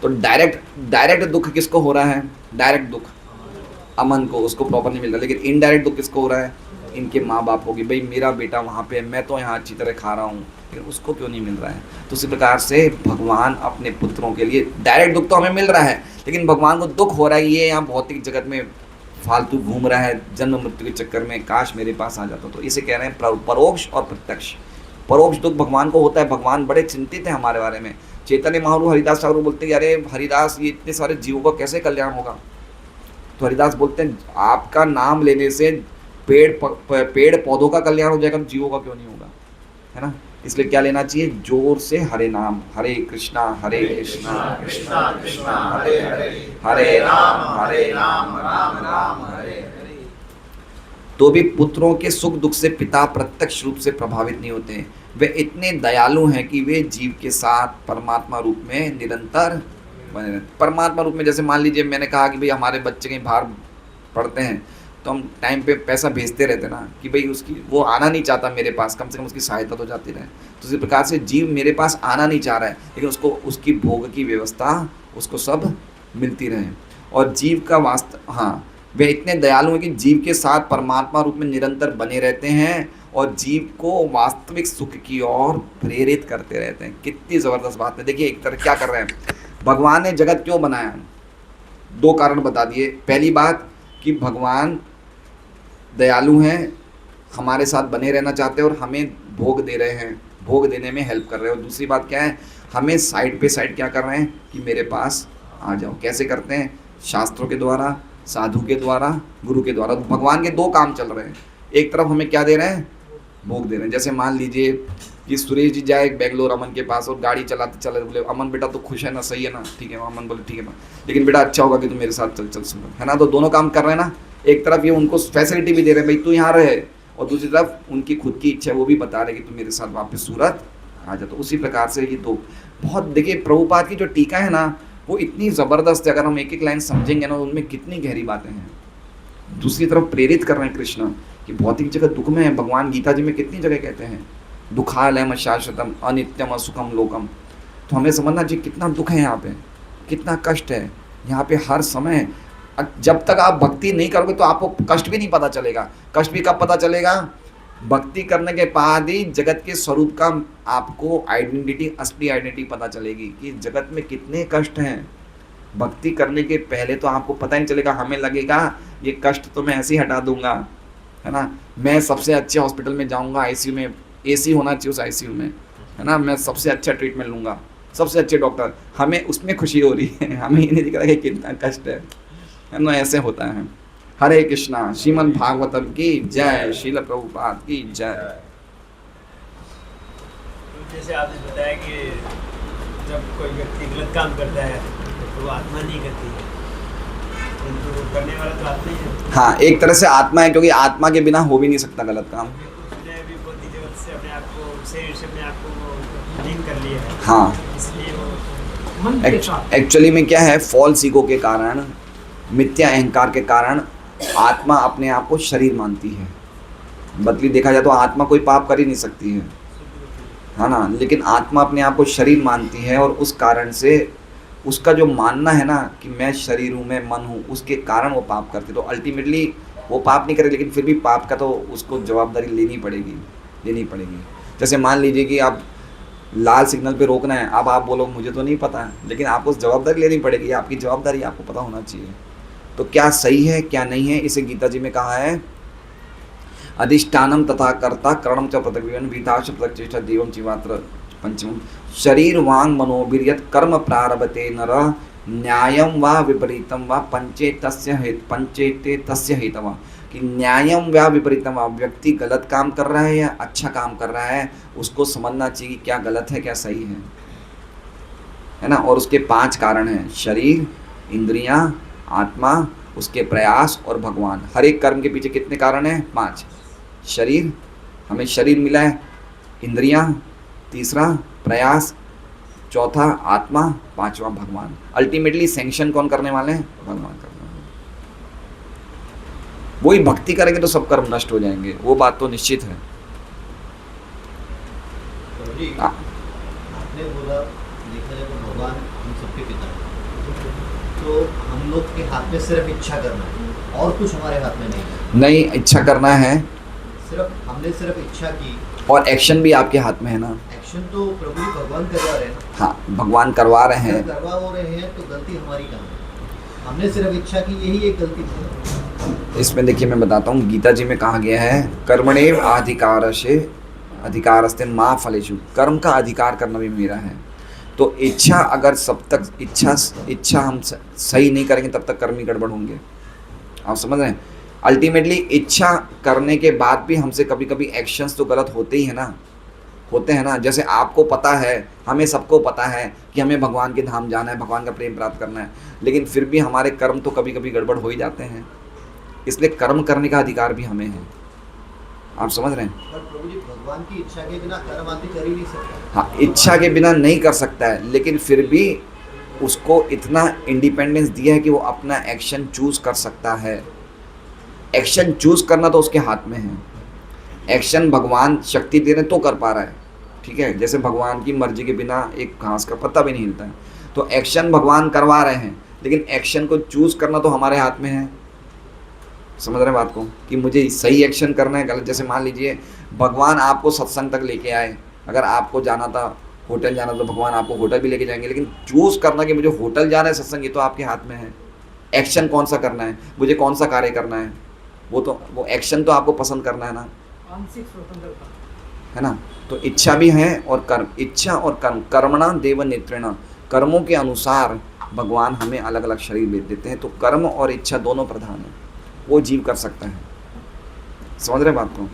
तो डायरेक्ट दुख किसको हो रहा है? डायरेक्ट दुख अमन को, उसको प्रॉपर नहीं मिल रहा। लेकिन इनडायरेक्ट दुख किसको हो रहा है? इनके माँ बाप को, कि भाई मेरा बेटा वहाँ पे है, मैं तो यहाँ अच्छी तरह खा रहा हूँ, लेकिन उसको क्यों नहीं मिल रहा है। तो उसी प्रकार से भगवान अपने पुत्रों के लिए, डायरेक्ट दुख तो हमें मिल रहा है, लेकिन भगवान को दुख हो रहा है ये यहाँ भौतिक जगत में फालतू घूम रहा है जन्म मृत्यु के चक्कर में, काश मेरे पास आ जाता। तो इसे कह रहे हैं परोक्ष और प्रत्यक्ष। परोक्ष दुख भगवान को होता है, भगवान बड़े चिंतित हैं हमारे बारे में। चैतन्य महाप्रभु हरिदास ठाकुर बोलते हैं कि अरे हरिदास, ये इतने सारे जीवों का कैसे कल्याण होगा? तो हरिदास बोलते हैं आपका नाम लेने से पेड़ पौधों का कल्याण हो जाएगा, जीवों का क्यों नहीं होगा, है ना? इसलिए क्या लेना चाहिए? जोर से हरे नाम, हरे कृष्णा कृष्णा कृष्णा हरे हरे, हरे राम राम राम हरे हरे। तो भी पुत्रों के सुख दुख से पिता प्रत्यक्ष रूप से प्रभावित नहीं होते। वे इतने दयालु हैं कि वे जीव के साथ परमात्मा रूप में निरंतर बने रहते। परमात्मा रूप में जैसे मान लीजिए मैंने कहा कि भाई हमारे बच्चे कहीं बाहर पढ़ते हैं तो हम टाइम पे पैसा भेजते रहते ना कि भाई उसकी वो आना नहीं चाहता मेरे पास, कम से कम उसकी सहायता तो जाती रहे। तो इसी प्रकार से जीव मेरे पास आना नहीं चाह रहा है, लेकिन उसको उसकी भोग की व्यवस्था उसको सब मिलती रहे। और जीव का वे इतने दयालु हैं कि जीव के साथ परमात्मा रूप में निरंतर बने रहते हैं और जीव को वास्तविक सुख की ओर प्रेरित करते रहते हैं। कितनी ज़बरदस्त बात है। देखिए एक तरह क्या कर रहे हैं, भगवान ने जगत क्यों बनाया? 2 कारण बता दिए। पहली बात कि भगवान दयालु हैं, हमारे साथ बने रहना चाहते हैं और हमें भोग दे रहे हैं, भोग देने में हेल्प कर रहे हैं। और दूसरी बात क्या है, हमें साइड पे साइड क्या कर रहे हैं कि मेरे पास आ जाओ। कैसे करते हैं? शास्त्रों के द्वारा, साधु के द्वारा, गुरु के द्वारा। तो भगवान के 2 काम चल रहे हैं। एक तरफ हमें क्या दे रहे हैं? भोग दे रहे हैं। जैसे मान लीजिए कि सुरेश जी जाए बेंगलोर अमन के पास और गाड़ी चलाते चले, बोले अमन बेटा तो खुश है ना, सही है ना, ठीक है। अमन बोले ठीक है ना, लेकिन बेटा अच्छा होगा कि तू मेरे साथ चल सुन, है ना। तो दोनों काम कर रहे हैं ना। एक तरफ ये उनको फैसिलिटी भी दे रहे हैं, भाई तू यहाँ रहे, और दूसरी तरफ उनकी खुद की इच्छा वो भी बता रहे कि तू मेरे साथ वापस सूरत आ जा। तो उसी प्रकार से ये 2 बहुत, देखिए प्रभुपाद की जो टीका है ना वो इतनी ज़बरदस्त है। अगर हम एक एक लाइन समझेंगे ना उनमें कितनी गहरी बातें हैं। दूसरी तरफ प्रेरित कर रहे हैं कृष्ण कि भौतिक जगत दुख में है। भगवान गीता जी में कितनी जगह कहते हैं दुखालयम शाश्वतम अनित्यम असुखम लोकम। तो हमें समझना चाहिए कितना दुख है यहाँ पे, कितना कष्ट है यहाँ पे हर समय। जब तक आप भक्ति नहीं करोगे तो आपको कष्ट भी नहीं पता चलेगा। कष्ट भी कब पता चलेगा? भक्ति करने के बाद ही जगत के स्वरूप का आपको आइडेंटिटी, असली आइडेंटिटी पता चलेगी कि जगत में कितने कष्ट हैं। भक्ति करने के पहले तो आपको पता ही चलेगा, हमें लगेगा ये कष्ट तो मैं ऐसे ही हटा दूंगा, है ना। मैं सबसे अच्छे हॉस्पिटल में जाऊंगा, आईसीयू में एसी होना चाहिए उस आईसीयू में, है ना। मैं सबसे अच्छा ट्रीटमेंट लूँगा, सबसे अच्छे डॉक्टर, हमें उसमें खुशी हो रही है, हमें ये नहीं दिख रहा कि कितना कष्ट है ना। ऐसे होता है। हरे कृष्णा। श्रीमद् भागवतम की जय, श्रील प्रभुपाद की जय। जैसे आपने बताया कि जब कोई व्यक्ति गलत काम करता है तो वो आत्मा नहीं करती है, तो करने वाला तो आत्मा ही है। हाँ, एक तरह से आत्मा है, क्योंकि आत्मा के बिना हो भी नहीं सकता गलत काम। उसने भी बुद्धि जगत से अपने आप को, शरीर से अपने आप को लीन कर लिया है। हाँ, इसलिए वो एक्चुअली में क्या है, फॉल्स ईगो के कारण, मिथ्या अहंकार के कारण आत्मा अपने आप को शरीर मानती है। बदली देखा जाए तो आत्मा कोई पाप कर ही नहीं सकती है ना, लेकिन आत्मा अपने आप को शरीर मानती है और उस कारण से उसका जो मानना है ना कि मैं शरीर हूँ, मैं मन हूँ, उसके कारण वो पाप करती। तो अल्टीमेटली वो पाप नहीं करे, लेकिन फिर भी पाप का तो उसको जवाबदारी लेनी पड़ेगी। जैसे मान लीजिए कि आप लाल सिग्नल पे रोकना है, अब आप बोलो मुझे तो नहीं पता, लेकिन आपको उस जवाबदारी लेनी पड़ेगी, आपकी जवाबदारी आपको पता होना चाहिए। तो क्या सही है क्या नहीं है, इसे गीता जी में कहा है अधिष्ठानम तथा कर्ता करणम च पृथग्विवन विधाश पृथक्चेष्टा देवम जीवात्र पंचमम शरीर वांग मनोभिर्यत कर्म प्रारभते नर न्यायम वा विपरीतम वा पंचेते तस्य हेतवा। कि न्यायम वा विपरीतम वा, व्यक्ति गलत काम कर रहा है या अच्छा काम कर रहा है, उसको समझना चाहिए कि क्या गलत है क्या सही है ना। और उसके 5 कारण हैं, शरीर, इंद्रियां, आत्मा, उसके प्रयास और भगवान। हर एक कर्म के पीछे कितने कारण हैं? 5। शरीर, हमें शरीर मिला है, इंद्रियां, तीसरा प्रयास, चौथा आत्मा, 5वां भगवान। अल्टीमेटली सैंक्शन कौन करने वाले हैं? भगवान करने वाले। वही भक्ति करेंगे तो सब कर्म नष्ट हो जाएंगे, वो बात तो निश्चित है। आपने बोला देखा जाए तो भगवान हम सबके पिता हैं, तो हम लोग के हाथ में सिर्फ इच्छा करना है और कुछ हमारे हाथ में नहीं। इच्छा करना है, हमने सिर्फ इच्छा की और एक्शन भी आपके हाथ में है ना। एक्शन तो प्रभु भगवान करवा रहे हैं। हाँ, भगवान करवा रहे हैं, करवा हो रहे हैं, तो गलती हमारी कहाँ है? हमने सिर्फ इच्छा की, यही एक गलती थी। इसमें देखिए मैं बताता हूँ, गीता जी में कहा गया है कर्मणेव अधिकारस्ते माँ फलेषु, कर्म का अधिकार करना भी मेरा है। तो इच्छा अगर सब तक इच्छा हम सही नहीं करेंगे तब तक कर्म ही गड़बड़ होंगे। आप समझ रहे हैं? अल्टीमेटली इच्छा करने के बाद भी हमसे कभी कभी एक्शंस तो गलत होते ही है ना। जैसे आपको पता है, हमें सबको पता है कि हमें भगवान के धाम जाना है, भगवान का प्रेम प्राप्त करना है, लेकिन फिर भी हमारे कर्म तो कभी कभी गड़बड़ हो ही जाते हैं। इसलिए कर्म करने का अधिकार भी हमें है। आप समझ रहे हैं? पर प्रभु जी, भगवान की इच्छा के बिना कर्म आदमी कर ही नहीं सकता। हाँ, इच्छा के बिना नहीं कर सकता है, लेकिन फिर भी उसको इतना इंडिपेंडेंस दिया है कि वो अपना एक्शन चूज कर सकता है। एक्शन चूज करना तो उसके हाथ में है। एक्शन भगवान शक्ति दे रहे तो कर पा रहा है, ठीक है। जैसे भगवान की मर्जी के बिना एक घास का पत्ता भी नहीं हिलता है, तो एक्शन भगवान करवा रहे हैं, लेकिन एक्शन को चूज करना तो हमारे हाथ में है। समझ रहे हैं बात को, कि मुझे सही एक्शन करना है गलत। जैसे मान लीजिए भगवान आपको सत्संग तक लेके आए, अगर आपको जाना था होटल जाना तो भगवान आपको होटल भी लेके जाएंगे, लेकिन चूज करना कि मुझे होटल जाना है, सत्संग, ये तो आपके हाथ में है। एक्शन कौन सा करना है, मुझे कौन सा कार्य करना है, वो एक्शन तो आपको पसंद करना है ना, आंशिक स्वतंत्रता है ना। तो इच्छा भी है और कर्म, इच्छा और कर्म, कर्मणा देव नेत्रेणा, कर्मों के अनुसार भगवान हमें अलग अलग शरीर दे देते हैं। तो कर्म और इच्छा दोनों प्रधान है, वो जीव कर सकता है। समझ रहे बात को?